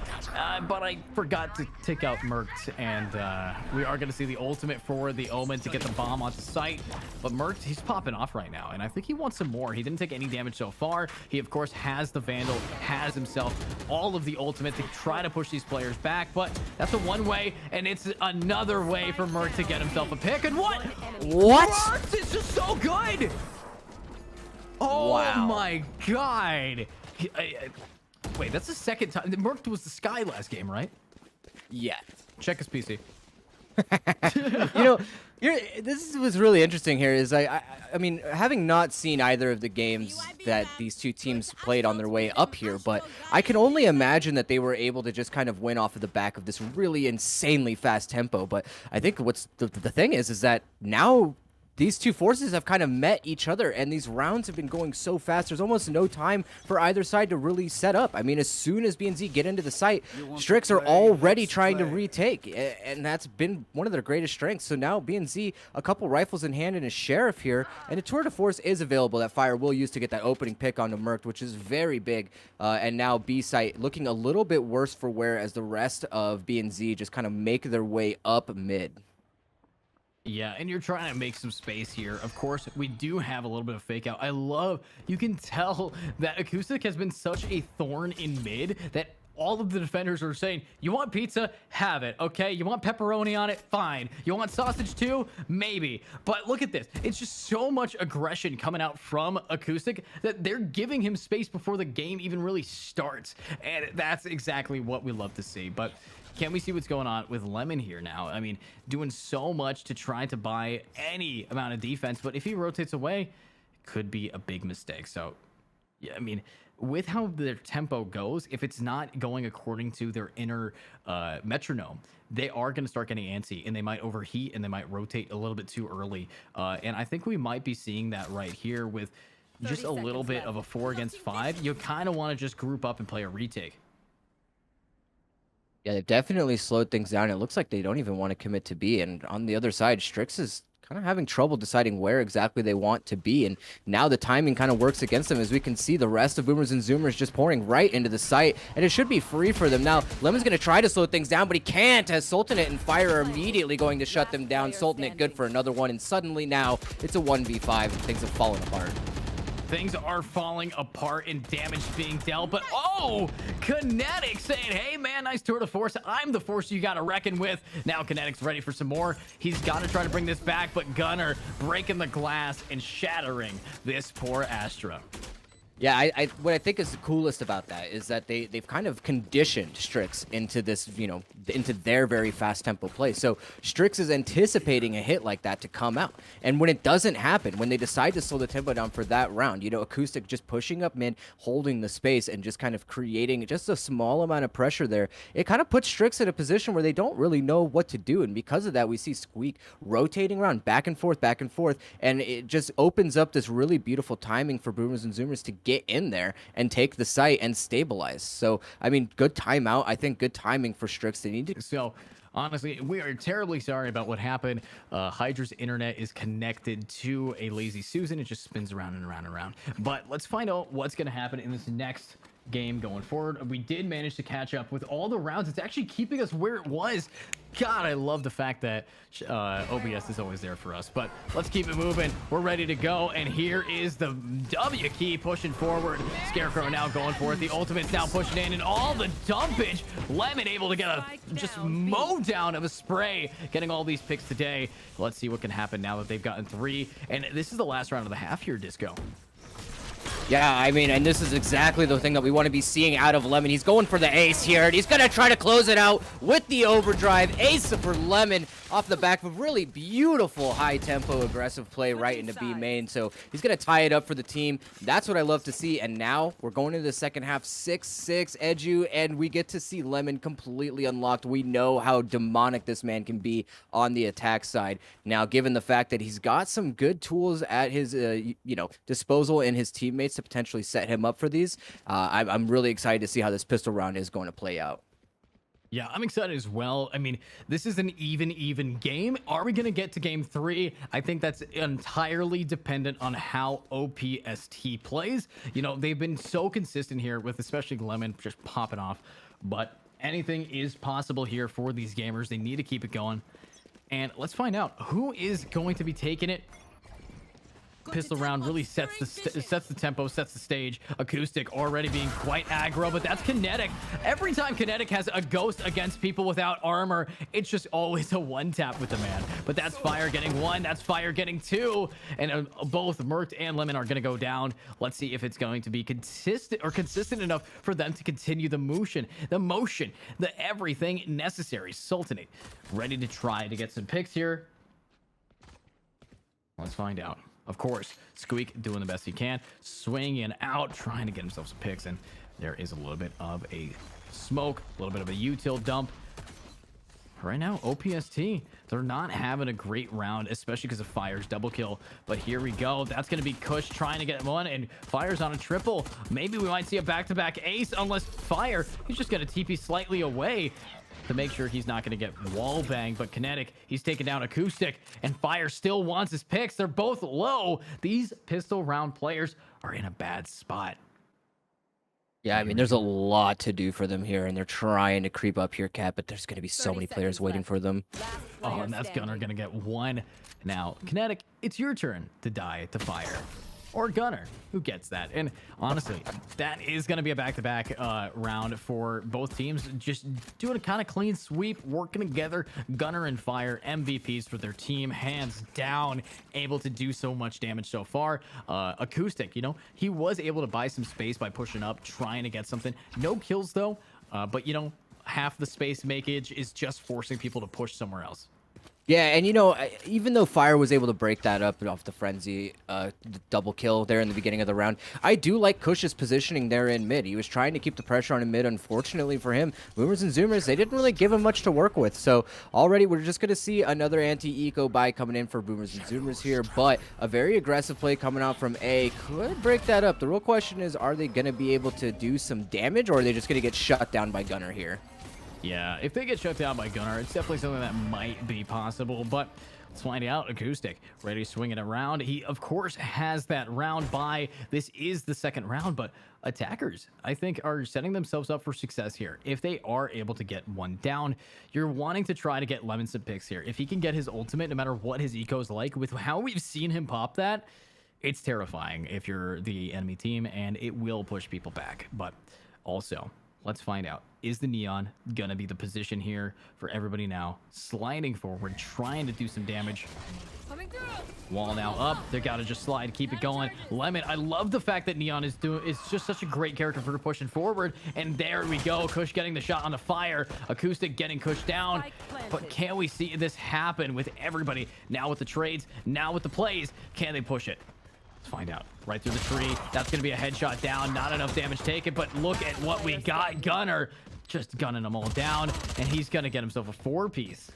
Speaker 2: But I forgot to take out Merkt, and we are going to see the ultimate for the Omen to get the bomb onto site. But Merkt, he's popping off right now, and I think he wants some more. He didn't take any damage so far. He, of course, has the Vandal, has himself all of the ultimate to try to push these players back, but that's a one-way, and it's another way for Merkt to get himself a pick. And what? Merkt is just so good! Oh, wow. My God. Wait, that's the second time. Merc was the Sky last game, right?
Speaker 1: Yeah.
Speaker 2: Check his PC.
Speaker 1: You know, this was really interesting here. Is I mean, having not seen either of the games that these two teams played on their way up here, but I can only imagine that they were able to just kind of win off of the back of this really insanely fast tempo. But I think what's the thing is that now these two forces have kind of met each other, and these rounds have been going so fast. There's almost no time for either side to really set up. I mean, as soon as BNZ get into the site, Strix are already trying to retake, and that's been one of their greatest strengths. So now BNZ, a couple rifles in hand and a Sheriff here, and a Tour de Force is available that Fire will use to get that opening pick onto Merc, which is very big. And now B-site looking a little bit worse for wear as the rest of BNZ just kind of make their way up mid.
Speaker 2: Yeah, and you're trying to make some space here. Of course, we do have a little bit of fake out. I love, you can tell that Acoustic has been such a thorn in mid that all of the defenders are saying, you want pizza? Have it, okay? You want pepperoni on it? Fine. You want sausage too? Maybe. But look at this. It's just so much aggression coming out from Acoustic that they're giving him space before the game even really starts. And that's exactly what we love to see. But can we see what's going on with Lemon here now? I mean, doing so much to try to buy any amount of defense, but if he rotates away, it could be a big mistake. So, yeah, I mean, with how their tempo goes, if it's not going according to their inner metronome, they are going to start getting antsy, and they might overheat, and they might rotate a little bit too early. And I think we might be seeing that right here with just a little bit of a 4 against 5. You kind of want to just group up and play a retake.
Speaker 1: Yeah, they've definitely slowed things down. It looks like they don't even want to commit to B. And on the other side, Strix is kind of having trouble deciding where exactly they want to be. And now the timing kind of works against them, as we can see the rest of Boomerz and Zoomerz just pouring right into the site. And it should be free for them. Now, Lemon's going to try to slow things down, but he can't, as Sultanate and Fire are immediately going to shut them down. Sultanate good for another one. And suddenly now it's a 1v5 and things have fallen apart.
Speaker 2: Things are falling apart and damage being dealt, but oh, Kinetic saying, hey man, nice tour de force. I'm the force you got to reckon with. Now Kinetic's ready for some more. He's got to try to bring this back, but Gunner breaking the glass and shattering this poor Astra.
Speaker 1: Yeah, what I think is the coolest about that is that they've kind of conditioned Strix into this, into their very fast tempo play. So Strix is anticipating a hit like that to come out. And when it doesn't happen, when they decide to slow the tempo down for that round, Acoustic just pushing up mid, holding the space, and just kind of creating just a small amount of pressure there, it kind of puts Strix in a position where they don't really know what to do. And because of that, we see Squeak rotating around back and forth, and it just opens up this really beautiful timing for Boomerz and Zoomers to get in there and take the site and stabilize. So, I mean, good timeout. I think good timing for Strix. They need to.
Speaker 2: So, honestly, we are terribly sorry about what happened. Hydra's internet is connected to a Lazy Susan. It just spins around and around and around. But let's find out what's going to happen in this next game going forward. We did manage to catch up with all the rounds. It's actually keeping us where it was. God, I love the fact that OBS is always there for us. But let's keep it moving. We're ready to go. And here is the W key pushing forward. Scarecrow now going for it. The ultimate's now pushing in. And all the dumpage. Lemon able to get a just mow down of a spray. Getting all these picks today. Let's see what can happen now that they've gotten 3. And this is the last round of the half here, Disco.
Speaker 1: Yeah, I mean, and this is exactly the thing that we want to be seeing out of Lemon. He's going for the ace here, and he's going to try to close it out with the overdrive. Ace for Lemon off the back of a really beautiful high-tempo aggressive play right into B main. So he's going to tie it up for the team. That's what I love to see. And now we're going into the second half, 6-6 Edu, and we get to see Lemon completely unlocked. We know how demonic this man can be on the attack side. Now, given the fact that he's got some good tools at his, disposal and his teammates to potentially set him up for these, I'm really excited to see how this pistol round is going to play out.
Speaker 2: Yeah, I'm excited as well. I mean, this is an even game. Are we going to get to game 3? I think that's entirely dependent on how OPST plays. They've been so consistent here with especially Lemon just popping off. But anything is possible here for these gamers. They need to keep it going. And let's find out who is going to be taking it. Pistol round really sets the tempo, sets the stage. Acoustic already being quite aggro, but that's Kinetic. Every time Kinetic has a ghost against people without armor, it's just always a one-tap with the man. But that's Fire getting 1, that's Fire getting 2, and both Merc and Lemon are going to go down. Let's see if it's going to be consistent enough for them to continue the motion, the everything necessary. Sultanate ready to try to get some picks here. Let's find out. Of course, Squeak doing the best he can, swinging out, trying to get himself some picks, and there is a little bit of a smoke, a little bit of a util dump. Right now, OPST, they're not having a great round, especially because of Fire's double kill. But here we go. That's going to be Kush trying to get 1, and Fire's on a triple. Maybe we might see a back-to-back ace, unless Fire, he's just going to TP slightly away to make sure he's not going to get wall banged. But Kinetic, he's taking down Acoustic, and Fire still wants his picks. They're both low. These pistol round players are in a bad spot.
Speaker 1: Yeah, I mean, there's a lot to do for them here, and they're trying to creep up here, Cat, but there's going to be so many players waiting for them.
Speaker 2: Oh, and that's Gunner going to get 1. Now, Kinetic, it's your turn to die to Fire. Or Gunner, who gets that. And honestly, that is going to be a back-to-back round for both teams. Just doing a kind of clean sweep, working together. Gunner and Fire, MVPs for their team, hands down, able to do so much damage so far. Acoustic, he was able to buy some space by pushing up, trying to get something. No kills, though. But, half the space makeage is just forcing people to push somewhere else.
Speaker 1: Yeah, and even though Fire was able to break that up off the Frenzy the double kill there in the beginning of the round, I do like Kush's positioning there in mid. He was trying to keep the pressure on in mid. Unfortunately for him, Boomerz and Zoomers, they didn't really give him much to work with. So already we're just going to see another anti-eco buy coming in for Boomerz and Zoomers here, but a very aggressive play coming out from A could break that up. The real question is, are they going to be able to do some damage, or are they just going to get shut down by Gunner here?
Speaker 2: Yeah, if they get shut down by Gunnar, it's definitely something that might be possible, but let's find out. Acoustic ready to swing it around. He, of course, has that round by. This is the second round, but attackers, I think, are setting themselves up for success here. If they are able to get one down, you're wanting to try to get Lemon some picks here. If he can get his ultimate, no matter what his eco is like, with how we've seen him pop that, it's terrifying if you're the enemy team, and it will push people back. But also, let's find out. Is the Neon gonna be the position here for everybody now? Sliding forward, trying to do some damage. Wall now up. They gotta just slide, keep it going. Lemon, I love the fact that Neon is just such a great character for pushing forward. And there we go. Kush getting the shot on the fire. Acoustic getting Kush down. But can we see this happen with everybody? Now with the trades, now with the plays. Can they push it? Let's find out. Right through the tree. That's going to be a headshot down. Not enough damage taken, but look at what we got. Gunnar just gunning them all down, and he's going to get himself a 4-piece.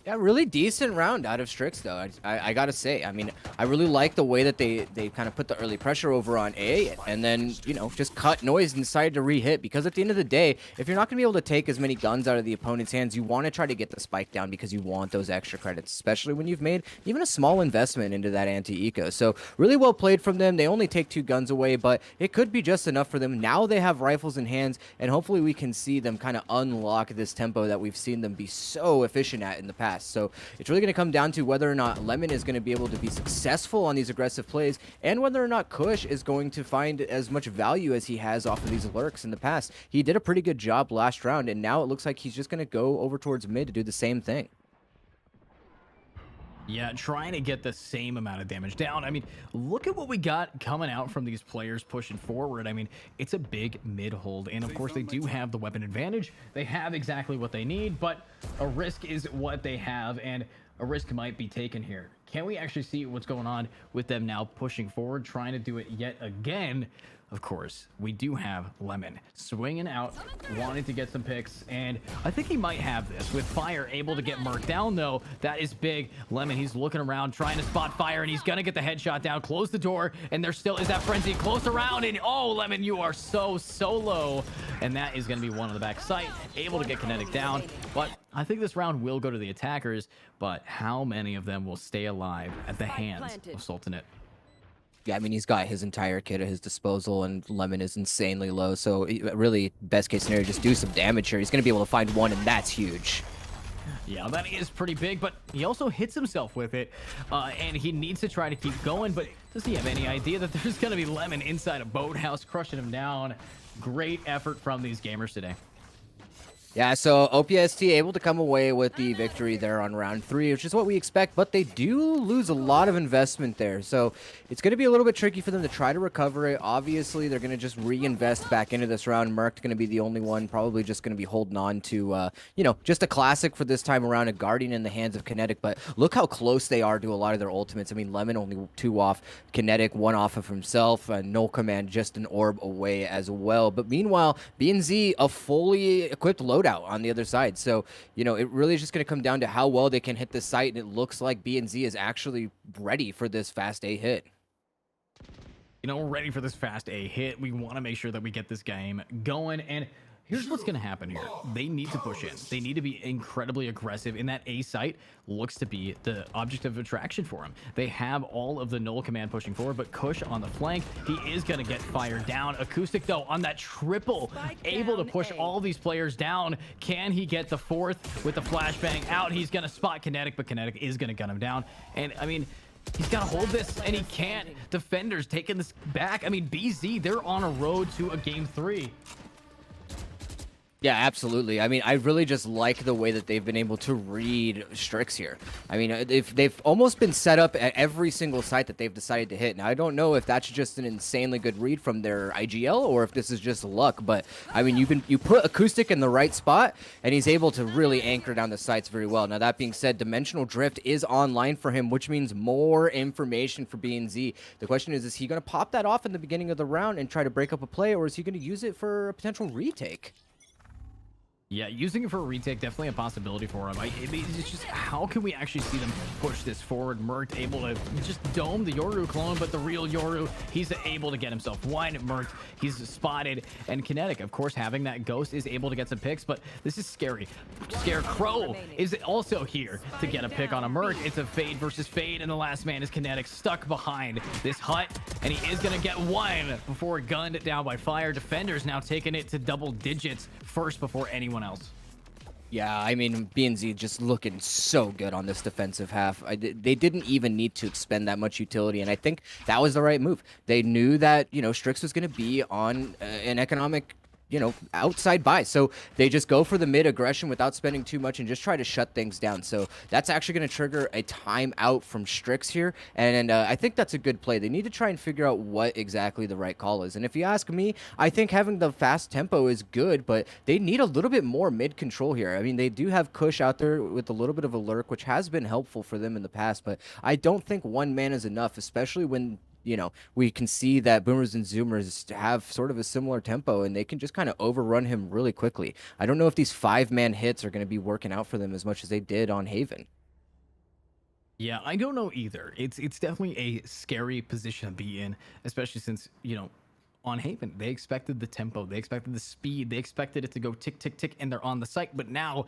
Speaker 1: Yeah, really decent round out of Strix, though. I gotta say, I mean, I really like the way that they kind of put the early pressure over on A, and then, you know, just cut noise and decided to re-hit. Because at the end of the day, if you're not gonna be able to take as many guns out of the opponent's hands, you want to try to get the spike down because you want those extra credits, especially when you've made even a small investment into that anti-eco. So really well played from them. They only take 2 guns away, but it could be just enough for them. Now they have rifles in hands, and hopefully we can see them kind of unlock this tempo that we've seen them be so efficient at in the past. So it's really going to come down to whether or not Lemon is going to be able to be successful on these aggressive plays, and whether or not Kush is going to find as much value as he has off of these lurks in the past. He did a pretty good job last round, and now it looks like he's just going to go over towards mid to do the same thing.
Speaker 2: Yeah, trying to get the same amount of damage down. I mean, look at what we got coming out from these players pushing forward. I mean, it's a big mid hold, and of course they do have the weapon advantage. They have exactly what they need, but a risk is what they have, and a risk might be taken here. Can we actually see what's going on with them now pushing forward, trying to do it yet again? Of course, we do have Lemon swinging out, wanting to get some picks, and I think he might have this. With Fire able to get Merc down, though, that is big. Lemon, he's looking around, trying to spot Fire, and he's going to get the headshot down. Close the door, and there still is that frenzy close around, and oh, Lemon, you are so low. And that is going to be one on the back site, able to get Kinetic down. But I think this round will go to the attackers, but how many of them will stay alive at the hands of Sultanate?
Speaker 1: Yeah, I mean, he's got his entire kit at his disposal, and Lemon is insanely low. So really, best case scenario, just do some damage here. He's going to be able to find one, and that's huge.
Speaker 2: Yeah, that is pretty big, but he also hits himself with it, and he needs to try to keep going, but does he have any idea that there's going to be Lemon inside a boathouse crushing him down? Great effort from these gamers today.
Speaker 1: Yeah, so OPST able to come away with the victory there on round 3, which is what we expect, but they do lose a lot of investment there. So it's going to be a little bit tricky for them to try to recover it. Obviously, they're going to just reinvest back into this round. Merc's going to be the only one, probably just going to be holding on to, you know, just a classic for this time around, a Guardian in the hands of Kinetic. But look how close they are to a lot of their ultimates. I mean, Lemon only 2 off, Kinetic 1 off of himself, Null Command just an orb away as well. But meanwhile, BNZ, a fully equipped loadout on the other side. So, you know, it really is just going to come down to how well they can hit this site, and it looks like BNZ is actually ready for this fast A hit.
Speaker 2: You know, we're ready for this fast A hit. We want to make sure that we get this game going, and here's what's going to happen here. They need to push in. They need to be incredibly aggressive, and that A site looks to be the object of attraction for him. They have all of the Null Command pushing forward, but Kush on the flank, he is going to get fired down. Acoustic, though, on that triple, able to push all these players down. Can he get the 4th with the flashbang out? He's going to spot Kinetic, but Kinetic is going to gun him down. And, I mean, he's got to hold this, and he can't. Defenders taking this back. I mean, BZ, they're on a road to a game 3.
Speaker 1: Yeah, absolutely. I mean, I really just like the way that they've been able to read Strix here. I mean, they've almost been set up at every single site that they've decided to hit. Now, I don't know if that's just an insanely good read from their IGL or if this is just luck, but I mean, you put Acoustic in the right spot, and he's able to really anchor down the sites very well. Now, that being said, Dimensional Drift is online for him, which means more information for BNZ. The question is he going to pop that off in the beginning of the round and try to break up a play, or is he going to use it for a potential retake?
Speaker 2: Yeah, using it for a retake, definitely a possibility for him. It's just, how can we actually see them push this forward? Merc able to just dome the Yoru clone, but the real Yoru, he's able to get himself one. Merc, he's spotted. And Kinetic, of course, having that ghost is able to get some picks, but this is scary. Scarecrow is also here to get a pick on a Merc. It's a Fade versus Fade, and the last man is Kinetic, stuck behind this hut, and he is going to get one before gunned down by Fire. Defenders now taking it to double digits first before anyone else.
Speaker 1: Yeah, I mean, BNZ just looking so good on this defensive half. They didn't even need to expend that much utility, and I think that was the right move. They knew that, you know, Strix was going to be on an economic, you know, outside buy. So they just go for the mid aggression without spending too much and just try to shut things down. So that's actually going to trigger a timeout from Strix here. And I think that's a good play. They need to try and figure out what exactly the right call is. And if you ask me, I think having the fast tempo is good, but they need a little bit more mid control here. I mean, they do have Kush out there with a little bit of a lurk, which has been helpful for them in the past, but I don't think one man is enough, especially when, you know, we can see that Boomerz and Zoomerz have sort of a similar tempo, and they can just kind of overrun him really quickly. I don't know if these 5-man hits are going to be working out for them as much as they did on Haven.
Speaker 2: Yeah, I don't know either. It's definitely a scary position to be in, especially since, you know, on Haven, they expected the tempo, they expected the speed, they expected it to go tick, tick, tick, and they're on the site, but now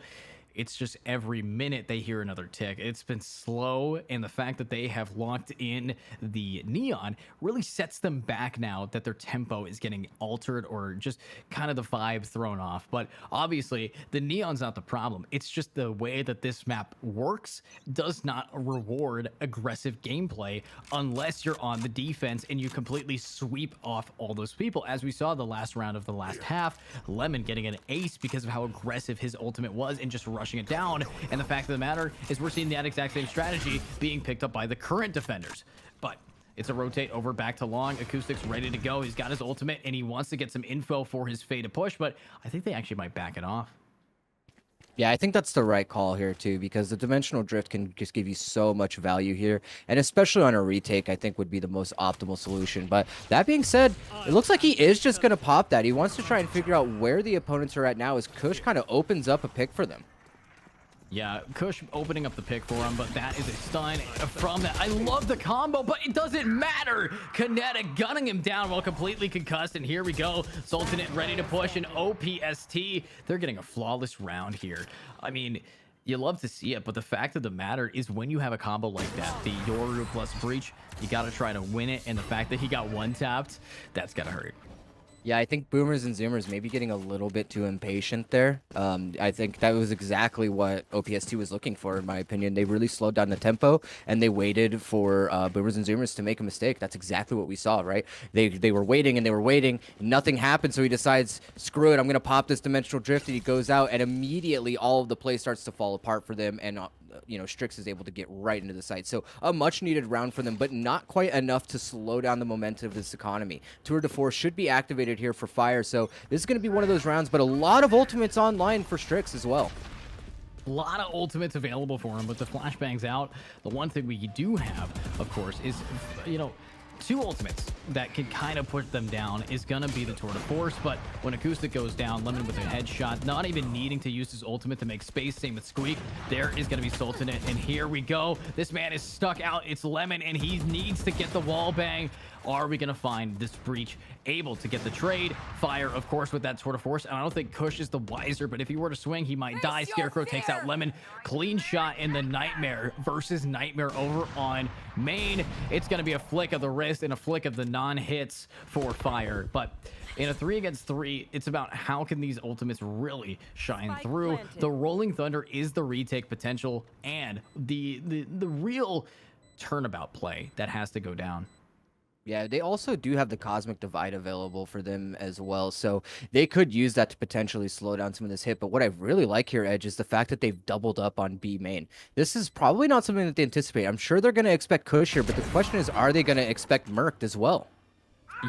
Speaker 2: it's just every minute they hear another tick. It's been slow, and the fact that they have locked in the Neon really sets them back now that their tempo is getting altered or just kind of the vibe thrown off. But obviously, the Neon's not the problem. It's just the way that this map works does not reward aggressive gameplay unless you're on the defense and you completely sweep off all those people. As we saw the last round of the last half, Lemon getting an ace because of how aggressive his ultimate was and just rushing it down. And the fact of the matter is we're seeing that exact same strategy being picked up by the current defenders. But it's a rotate over back to Long. Acoustic's ready to go. He's got his ultimate and he wants to get some info for his Fade to push, but I think they actually might back it off.
Speaker 1: Yeah, I think that's the right call here too, because the dimensional drift can just give you so much value here, and especially on a retake, I think would be the most optimal solution. But that being said, it looks like he is just going to pop that. He wants to try and figure out where the opponents are at now as Kush kind of opens up a pick for them.
Speaker 2: Yeah, Kush opening up the pick for him, but that is a stun from that. I love the combo, but it doesn't matter. Kinetic gunning him down while completely concussed, and here we go. Sultanate ready to push an OPST. They're getting a flawless round here. I mean, you love to see it, but the fact of the matter is when you have a combo like that, the Yoru plus Breach, you got to try to win it, and the fact that he got one-tapped, that's got to hurt.
Speaker 1: Yeah, I think Boomerz and Zoomers may be getting a little bit too impatient there. I think that was exactly what OPST was looking for, in my opinion. They really slowed down the tempo, and they waited for Boomers and Zoomers to make a mistake. That's exactly what we saw, right? They were waiting, and they were waiting, and nothing happened, so he decides, screw it, I'm going to pop this dimensional drift, and he goes out, and immediately all of the play starts to fall apart for them, and you know, Strix is able to get right into the site. So a much needed round for them, but not quite enough to slow down the momentum of this economy. Tour de Force should be activated here for Fire, so this is going to be one of those rounds, but a lot of ultimates online for Strix as well.
Speaker 2: A lot of ultimates available for him, but the flashbangs out. The one thing we do have, of course, is, you know, 2 ultimates that can kind of put them down is going to be the Tour de Force, but when Acoustic goes down, Lemon with a headshot, not even needing to use his ultimate to make space, same with Squeak, there is going to be Sultanate, and here we go. This man is stuck out. It's Lemon, and he needs to get the wall bang. Are we going to find this Breach able to get the trade? Fire, of course, with that Tour de Force, and I don't think Kush is the wiser, but if he were to swing, he might die. Scarecrow takes out Lemon. Clean shot in the Nightmare versus Nightmare over on main. It's going to be a flick of the wrist and a flick of the non-hits for Fire, but in a 3 against 3, it's about how can these ultimates really shine through. The Rolling Thunder is the retake potential and the real turnabout play that has to go down.
Speaker 1: Yeah, they also do have the Cosmic Divide available for them as well, so they could use that to potentially slow down some of this hit. But what I really like here, Edge, is the fact that they've doubled up on B main. This is probably not something that they anticipate. I'm sure they're going to expect Kush here, but the question is, are they going to expect Merc as well?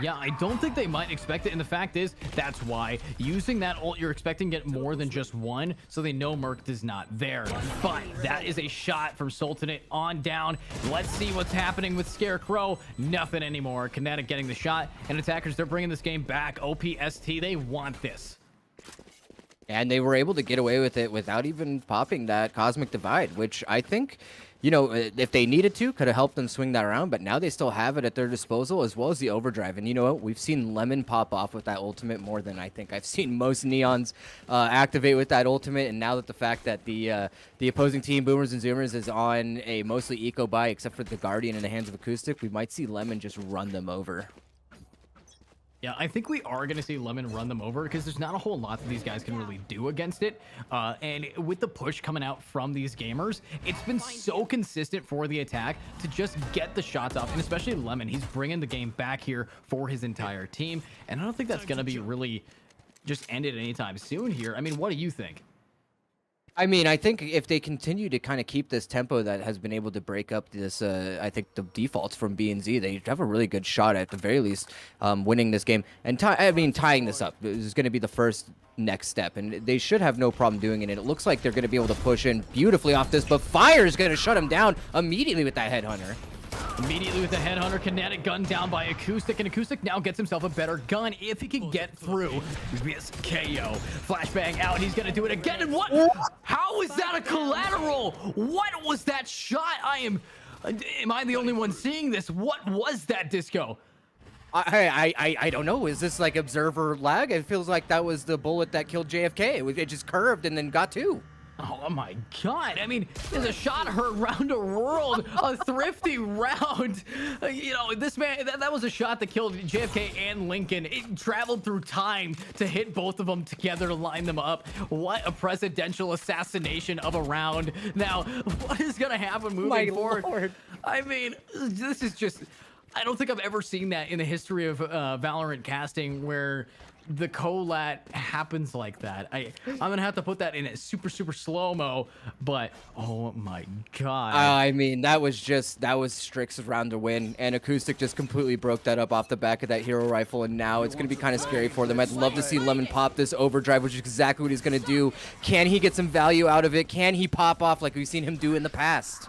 Speaker 2: Yeah, I don't think they might expect it, and the fact is, that's why. Using that ult, you're expecting to get more than just one, so they know Merc is not there. But that is a shot from Sultanate on down. Let's see what's happening with Scarecrow. Nothing anymore. Kinetic getting the shot, and attackers, they're bringing this game back. OPST, they want this.
Speaker 1: And they were able to get away with it without even popping that Cosmic Divide, which I think, you know, if they needed to, could have helped them swing that around. But now they still have it at their disposal, as well as the Overdrive. And you know what? We've seen Lemon pop off with that ultimate more than I think I've seen most Neons activate with that ultimate. And now that the fact that the opposing team, Boomerz and Zoomerz, is on a mostly eco buy, except for the Guardian in the hands of Acoustic, we might see Lemon just run them over.
Speaker 2: Yeah, I think we are going to see Lemon run them over because there's not a whole lot that these guys can really do against it. And with the push coming out from these gamers, it's been so consistent for the attack to just get the shots off. And especially Lemon, he's bringing the game back here for his entire team. And I don't think that's going to be really just ended anytime soon here. I mean, what do you think?
Speaker 1: I mean, I think if they continue to kind of keep this tempo that has been able to break up this, I think the defaults from B and Z, they have a really good shot at the very least winning this game. And tying this up is going to be the first next step, and they should have no problem doing it. And it looks like they're going to be able to push in beautifully off this, but Fire is going to shut him down immediately with that Headhunter.
Speaker 2: Immediately with the Headhunter, kinetic gun down by Acoustic, and Acoustic now gets himself a better gun if he can get through this KO. Flashbang out, he's gonna do it again, and what? How is that a collateral? What was that shot? Am I the only one seeing this? What was that, Disco?
Speaker 1: I don't know. Is this like observer lag? It feels like that was the bullet that killed JFK. It just curved and then got two.
Speaker 2: Oh my god, I mean, there's a shot heard round a world, a thrifty round. You know, this man, that was a shot that killed JFK and Lincoln. It traveled through time to hit both of them together to line them up. What a presidential assassination of a round. Now, what is going to happen moving forward?
Speaker 1: Lord.
Speaker 2: I mean, this is just... I don't think I've ever seen that in the history of Valorant casting where the collat happens like that. I'm gonna have to put that in a super slow-mo, but oh my god.
Speaker 1: I mean, that was Strix round to win, and Acoustic just completely broke that up off the back of that hero rifle, and now it's gonna be kind of scary for them. I'd love to see Lemon pop this Overdrive, which is exactly what he's gonna do. Can he get some value out of it? Can he pop off like we've seen him do in the past?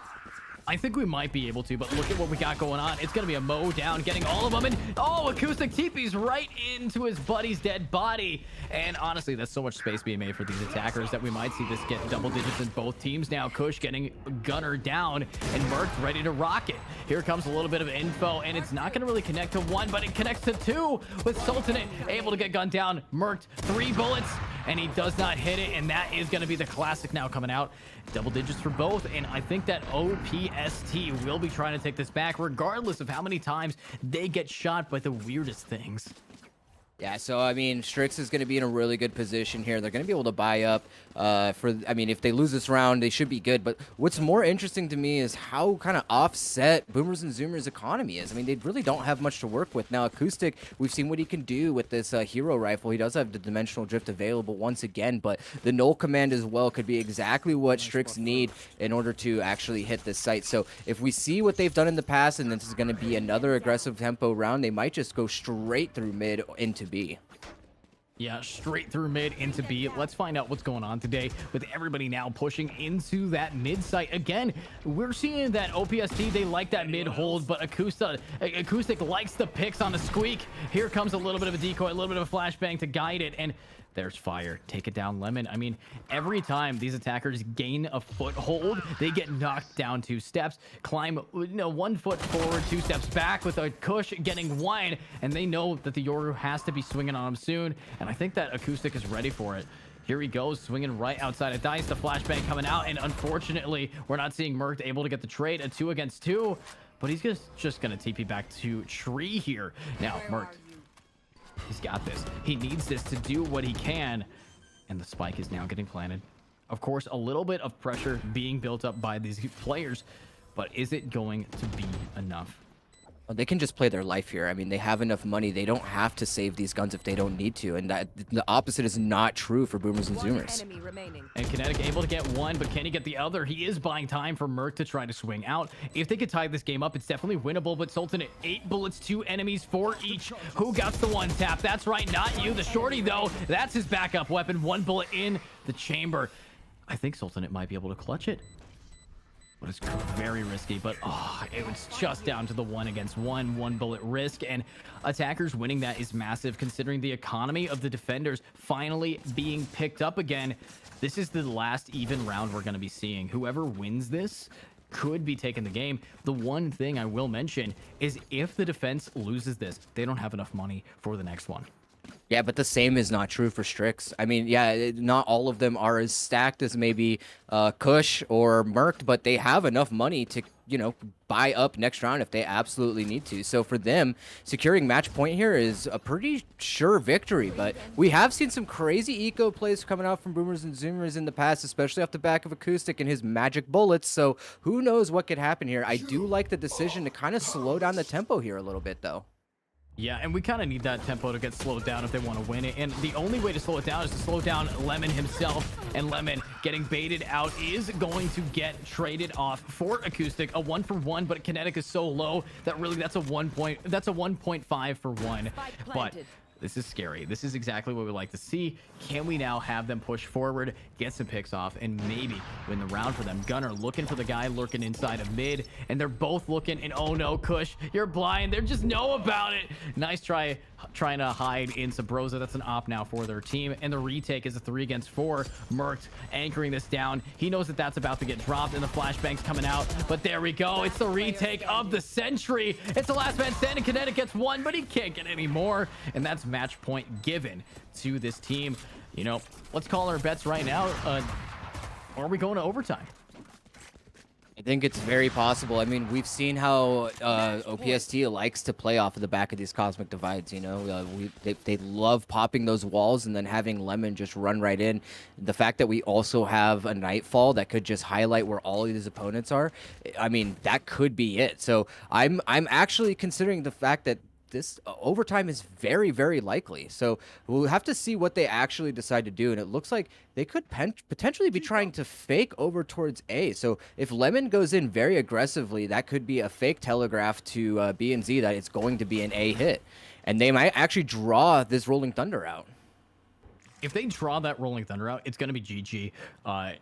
Speaker 2: I think we might be able to, but look at what we got going on. It's going to be a mow down, getting all of them. And, oh, Acoustic TP's right into his buddy's dead body. And honestly, that's so much space being made for these attackers that we might see this get double digits in both teams. Now, Kush getting Gunner down, and Merc ready to rock it. Here comes a little bit of info, and it's not going to really connect to one, but it connects to two with Sultanate able to get gunned down. Merc, 3 bullets, and he does not hit it, and that is going to be the classic now coming out. Double digits for both, and I think that OPST will be trying to take this back regardless of how many times they get shot by the weirdest things.
Speaker 1: Yeah, so, I mean, Strix is going to be in a really good position here. They're going to be able to buy up if they lose this round, they should be good. But what's more interesting to me is how kind of offset Boomerz and Zoomerz economy is. I mean, they really don't have much to work with. Now, Acoustic, we've seen what he can do with this hero rifle. He does have the Dimensional Drift available once again, but the Null Command as well could be exactly what Strix need in order to actually hit this site. So if we see what they've done in the past, and this is going to be another aggressive tempo round, they might just go straight through mid into B.
Speaker 2: Yeah, straight through mid into B. Let's find out what's going on today with everybody now pushing into that mid site. Again, we're seeing that OPST, they like that mid hold, but Acoustic likes the picks on a squeak. Here comes a little bit of a decoy, a little bit of a flashbang to guide it, and there's Fire. Take it down, Lemon. I mean, every time these attackers gain a foothold, they get knocked down 2 steps, climb 1 foot forward, 2 steps back with a Kush getting 1, and they know that the Yoru has to be swinging on them soon, and I think that Acoustic is ready for it. Here he goes, swinging right outside of Dice, the flashbang coming out, and unfortunately, we're not seeing Merc able to get the trade, a 2 against 2, but he's just gonna TP back to Tree here. Now, Merc, he's got this. He needs this to do what he can. And the spike is now getting planted. Of course, a little bit of pressure being built up by these players. But is it going to be enough?
Speaker 1: They can just play their life here. I mean, they have enough money. They don't have to save these guns if they don't need to. And the opposite is not true for Boomerz and Zoomerz.
Speaker 2: And Kinetic able to get 1, but can he get the other? He is buying time for Merc to try to swing out. If they could tie this game up, it's definitely winnable. But Sultan, 8 bullets, 2 enemies, 4 each. Who got the 1 tap? That's right, not you. The Shorty, though, that's his backup weapon. 1 bullet in the chamber. I think Sultan might be able to clutch it. but it's very risky. But it was just down to the 1-against-1, 1-bullet risk, and attackers winning that is massive considering the economy of the defenders finally being picked up again. This is the last even round we're going to be seeing. Whoever wins this could be taking the game. The one thing I will mention is if the defense loses this, they don't have enough money for the next one.
Speaker 1: Yeah, but the same is not true for Strix. I mean, yeah, not all of them are as stacked as maybe Kush or Merked, but they have enough money to, you know, buy up next round if they absolutely need to. So for them, securing match point here is a pretty sure victory. But we have seen some crazy eco plays coming out from Boomerz and Zoomerz in the past, especially off the back of Acoustic and his magic bullets. So who knows what could happen here. I do like the decision to kind of slow down the tempo here a little bit, though.
Speaker 2: Yeah, and we kind of need that tempo to get slowed down if they want to win it. And the only way to slow it down is to slow down Lemon himself. And Lemon getting baited out is going to get traded off for Acoustic. A 1-for-1, but Kinetic is so low that really that's a 1.5 for 1. But this is scary. This is exactly what we like to see. Can we now have them push forward, get some picks off, and maybe win the round for them? Gunner looking for the guy lurking inside of mid, and they're both looking, and oh no, Kush, you're blind. They just know about it. Nice try trying to hide in Sabrosa. That's an op now for their team, and the retake is a 3-against-4. Merked anchoring this down. He knows that that's about to get dropped, and the flashbang's coming out, but there we go. It's the retake of the century. It's the last man standing. Kinetic gets one, but he can't get any more, and that's match point given to this team. You know, let's call our bets right now. Are we going to overtime?
Speaker 1: I think it's very possible. I mean, we've seen how OPST likes to play off of the back of these cosmic divides. You know, they love popping those walls and then having Lemon just run right in. The fact that we also have a Nightfall that could just highlight where all of these opponents are, I mean, that could be it. So I'm actually considering the fact that this overtime is very, very likely. So we'll have to see what they actually decide to do. And it looks like they could potentially be trying to fake over towards A. So if Lemon goes in very aggressively, that could be a fake telegraph to B and Z that it's going to be an A hit. And they might actually draw this Rolling Thunder out.
Speaker 2: If they draw that Rolling Thunder out, it's going to be GG,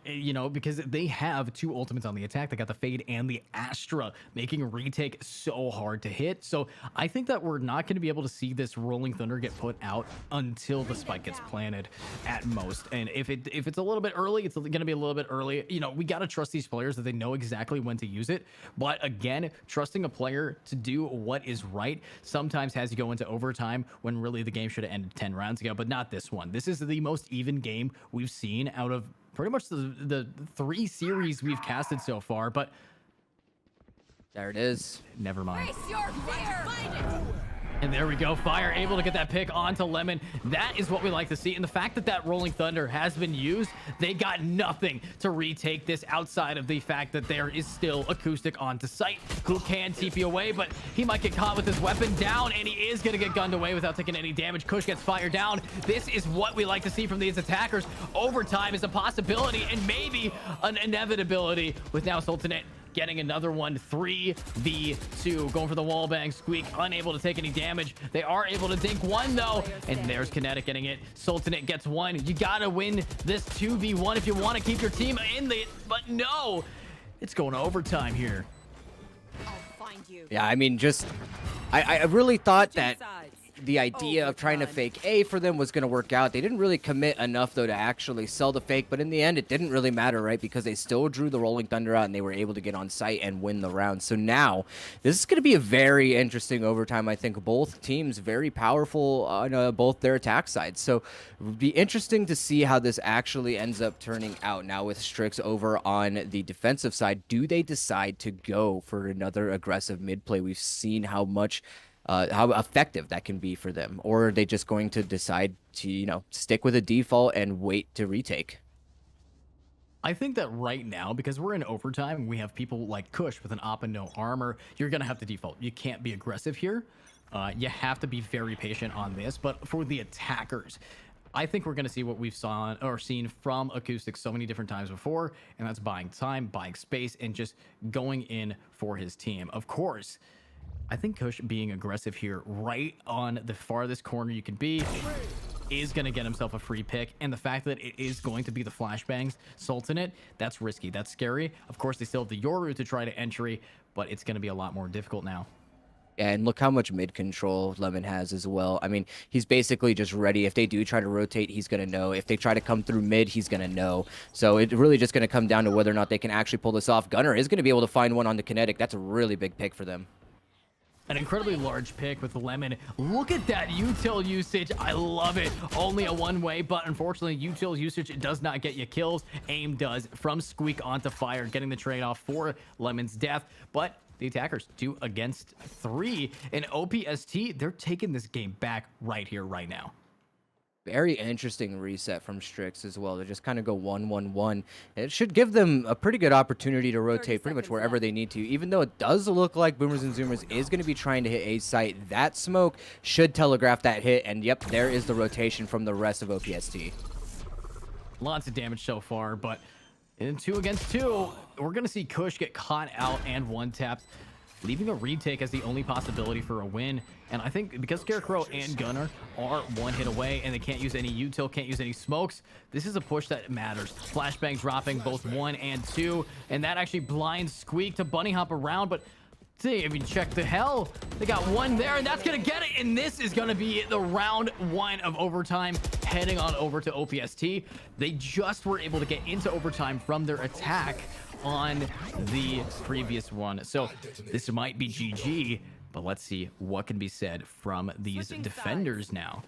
Speaker 2: you know, because they have two ultimates on the attack. They got the Fade and the Astra, making retake so hard to hit. So I think that we're not going to be able to see this Rolling Thunder get put out until the spike gets planted at most. And if it's a little bit early, it's going to be a little bit early. You know, we got to trust these players that they know exactly when to use it. But again, trusting a player to do what is right sometimes has you go into overtime when really the game should have ended 10 rounds ago, but not this one. This is the most even game we've seen out of pretty much the 3 series we've casted so far, but
Speaker 1: there it is.
Speaker 2: Never mind.
Speaker 3: Face your fear. Find it.
Speaker 2: And there we go. Fire able to get that pick onto Lemon. That is what we like to see. And the fact that that Rolling Thunder has been used, they got nothing to retake this outside of the fact that there is still Acoustic onto site who can TP away, but he might get caught with his weapon down, and he is going to get gunned away without taking any damage. Kush gets fired down. This is what we like to see from these attackers. Overtime is a possibility and maybe an inevitability with now Sultanate getting another one. 3v2 going for the wall bang. Squeak unable to take any damage. They are able to dink one though, and there's Kinetic getting it. Sultanate gets one. You gotta win this 2v1 if you want to keep your team in the, but no, it's going to overtime here.
Speaker 3: I'll find you.
Speaker 1: Yeah, I mean, just I really thought that the idea of trying to fake A for them was going to work out. They didn't really commit enough, though, to actually sell the fake. But in the end, it didn't really matter, right? Because they still drew the Rolling Thunder out, and they were able to get on site and win the round. So now, this is going to be a very interesting overtime. I think both teams very powerful on both their attack sides. So it would be interesting to see how this actually ends up turning out. Now, with Strix over on the defensive side, do they decide to go for another aggressive mid play? We've seen how much how effective that can be for them, or are they just going to decide to, you know, stick with a default and wait to retake?
Speaker 2: I think that right now, because we're in overtime, we have people like Kush with an op and no armor. You're gonna have to default. You can't be aggressive here. You have to be very patient on this. But for the attackers, I think we're going to see what we've seen from Acoustic so many different times before, and that's buying time, buying space, and just going in for his team. Of course, I think Kush being aggressive here right on the farthest corner you can be is going to get himself a free pick. And the fact that it is going to be the Flashbangs Sultanate, that's risky. That's scary. Of course, they still have the Yoru to try to entry, but it's going to be a lot more difficult now.
Speaker 1: Yeah, and look how much mid control Lemon has as well. I mean, he's basically just ready. If they do try to rotate, he's going to know. If they try to come through mid, he's going to know. So it's really just going to come down to whether or not they can actually pull this off. Gunner is going to be able to find one on the kinetic. That's a really big pick for them.
Speaker 2: An incredibly large pick with Lemon. Look at that util usage. I love it. Only a one-way, but unfortunately, util usage, it does not get you kills. Aim does. From Squeak onto Fire, getting the trade-off for Lemon's death. But the attackers 2 against 3. And OPST, they're taking this game back right here, right now.
Speaker 1: Very interesting reset from Strix as well to just kind of go 1-1-1. It should give them a pretty good opportunity to rotate pretty much wherever they need to, even though it does look like Boomerz and Zoomerz is going to be trying to hit A site. That smoke should telegraph that hit, and yep, there is the rotation from the rest of OPST.
Speaker 2: Lots of damage so far, but in 2 against 2, we're going to see Kush get caught out and one-tapped, leaving a retake as the only possibility for a win. And I think because Scarecrow and Gunner are 1 hit away and they can't use any util, can't use any smokes, this is a push that matters. Flashbang dropping both 1 and 2, and that actually blinds Squeak to bunny hop around, but see, I mean, check the hell. They got 1 there, and that's going to get it. And this is going to be the round 1 of overtime, heading on over to OPST. They just were able to get into overtime from their attack on the previous one. So this might be GG, but let's see what can be said from these defenders now.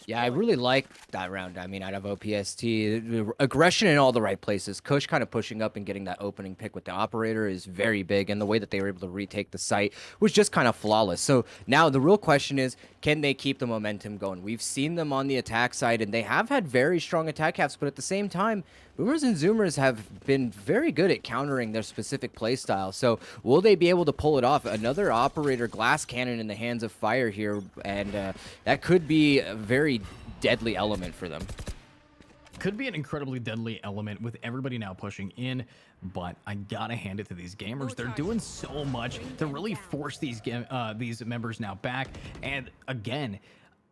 Speaker 1: Yeah, I really like that round. I mean, out of OPST, aggression in all the right places. Kush kind of pushing up and getting that opening pick with the operator is very big, and the way that they were able to retake the site was just kind of flawless. So now the real question is, can they keep the momentum going? We've seen them on the attack side, and they have had very strong attack caps, but at the same time, Boomerz and Zoomerz have been very good at countering their specific playstyle. So will they be able to pull it off? Another operator glass cannon in the hands of Fire here, and that could be a very deadly element for them.
Speaker 2: Could be an incredibly deadly element with everybody now pushing in, but I gotta hand it to these gamers. They're doing so much to really force these members now back. And again,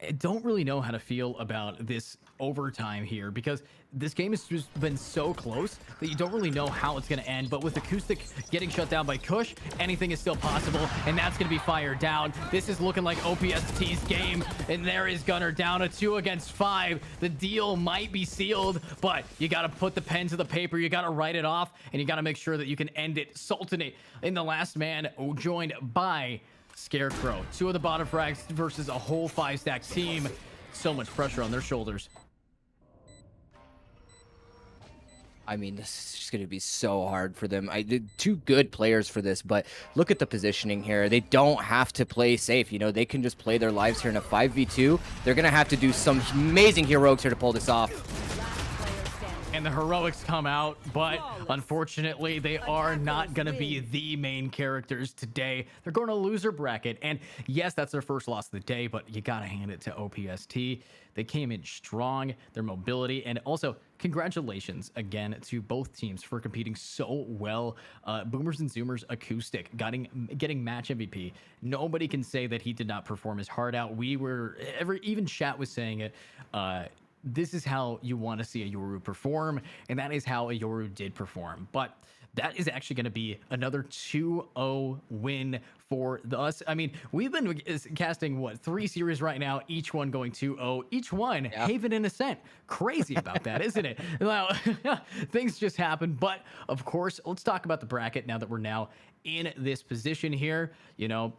Speaker 2: I don't really know how to feel about this overtime here because this game has just been so close that you don't really know how it's going to end. But with Acoustic getting shut down by Kush, anything is still possible, and that's going to be fired down. This is looking like OPST's game, and there is Gunner down a 2 against 5. The deal might be sealed, but you got to put the pen to the paper. You got to write it off, and you got to make sure that you can end it. Sultanate in the last man, joined by Scarecrow. 2 of the bottom frags versus a whole 5-stack team. So much pressure on their shoulders.
Speaker 1: I mean, this is just going to be so hard for them. I did 2 good players for this, but look at the positioning here. They don't have to play safe. You know, they can just play their lives here in a 5v2. They're going to have to do some amazing heroics here to pull this off.
Speaker 2: And the heroics come out, but unfortunately, they are not going to be the main characters today. They're going to loser bracket. And yes, that's their first loss of the day, but you got to hand it to OPST. They came in strong, their mobility, and also congratulations again to both teams for competing so well. Boomerz and Zoomerz Acoustic getting match MVP. Nobody can say that he did not perform his heart out. Even chat was saying it. This is how you want to see a Yoru perform, and that is how a Yoru did perform. But that is actually going to be another 2-0 win for us. I mean, we've been casting, what, 3 series right now, each one going 2-0, each one Haven and Ascent. Crazy about that, isn't it? Now, things just happen. But, of course, let's talk about the bracket now that we're now in this position here. You know,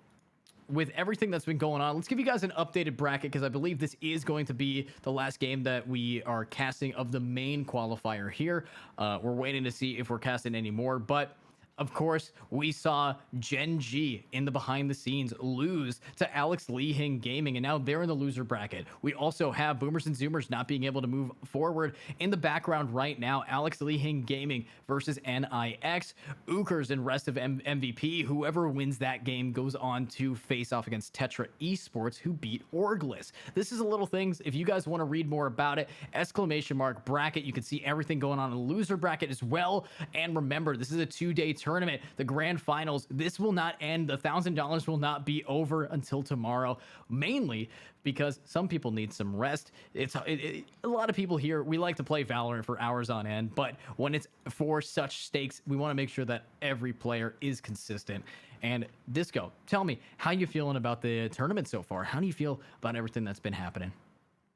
Speaker 2: with everything that's been going on, let's give you guys an updated bracket because I believe this is going to be the last game that we are casting of the main qualifier here. We're waiting to see if we're casting any more, but of course, we saw Gen G in the behind the scenes lose to Alex Leehing Gaming, and now they're in the loser bracket. We also have Boomerz and Zoomerz not being able to move forward. In the background right now, Alex Leehing Gaming versus NIX, Ukers and rest of MVP. Whoever wins that game goes on to face off against Tetra Esports, who beat Orgless. This is a little things. If you guys want to read more about it, !bracket. You can see everything going on in the loser bracket as well. And remember, this is a 2-day tournament, the grand finals. This will not end. The $1,000 will not be over until tomorrow, mainly because some people need some rest. A lot of people here, we like to play Valorant for hours on end, but when it's for such stakes, we want to make sure that every player is consistent. And Disco, tell me, how you feeling about the tournament so far? How do you feel about everything that's been happening?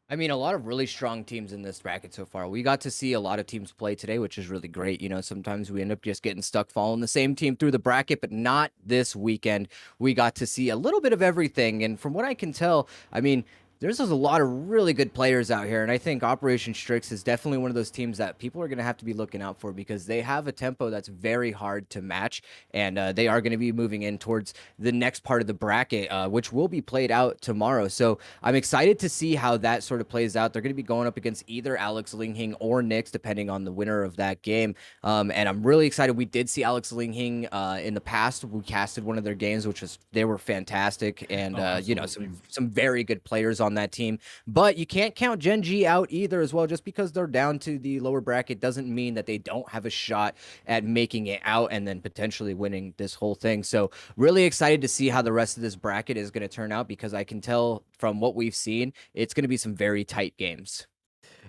Speaker 1: I mean, a lot of really strong teams in this bracket so far. We got to see a lot of teams play today, which is really great. You know, sometimes we end up just getting stuck following the same team through the bracket, but not this weekend. We got to see a little bit of everything. And from what I can tell, I mean, there's just a lot of really good players out here, and I think Operation Strix is definitely one of those teams that people are going to have to be looking out for because they have a tempo that's very hard to match, and they are going to be moving in towards the next part of the bracket, which will be played out tomorrow. So I'm excited to see how that sort of plays out. They're going to be going up against either Alex Linghing or Nyx, depending on the winner of that game, and I'm really excited. We did see Alex Linghing in the past. We casted one of their games, which was they were fantastic, and you know, some very good players on that team, but you can't count Gen G out either as well. Just because they're down to the lower bracket doesn't mean that they don't have a shot at making it out and then potentially winning this whole thing. So really excited to see how the rest of this bracket is going to turn out because I can tell from what we've seen, it's going to be some very tight games.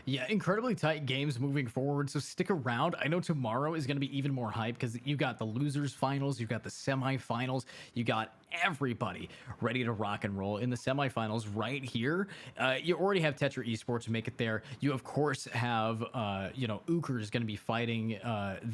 Speaker 2: Yeah, incredibly tight games moving forward, so stick around. I know tomorrow is going to be even more hype because you got the losers finals, you got the semifinals, you got everybody ready to rock and roll in the semifinals right here. You already have Tetra Esports make it there. You of course have you know, Ukers is going to be fighting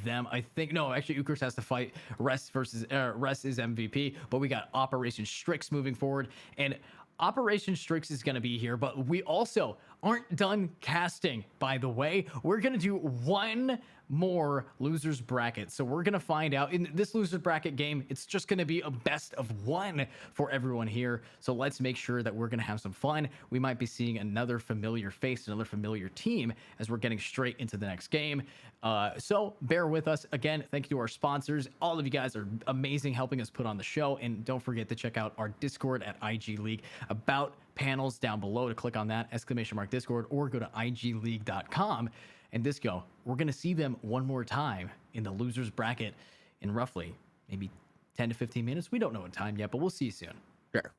Speaker 2: them. I think no, actually Ukers has to fight Rest versus Rest is MVP, but we got Operation Strix moving forward, and Operation Strix is going to be here, but we also aren't done casting, by the way. We're going to do one more losers bracket. So we're going to find out in this losers bracket game, it's just going to be a best of one for everyone here. So let's make sure that we're going to have some fun. We might be seeing another familiar face, another familiar team as we're getting straight into the next game. So bear with us. Again, thank you to our sponsors. All of you guys are amazing helping us put on the show. And don't forget to check out our Discord at IGLeague. About panels down below to click on that !Discord or go to IGLeague.com. And Disco, we're going to see them one more time in the losers bracket in roughly maybe 10 to 15 minutes. We don't know what time yet, but we'll see you soon.
Speaker 1: Sure.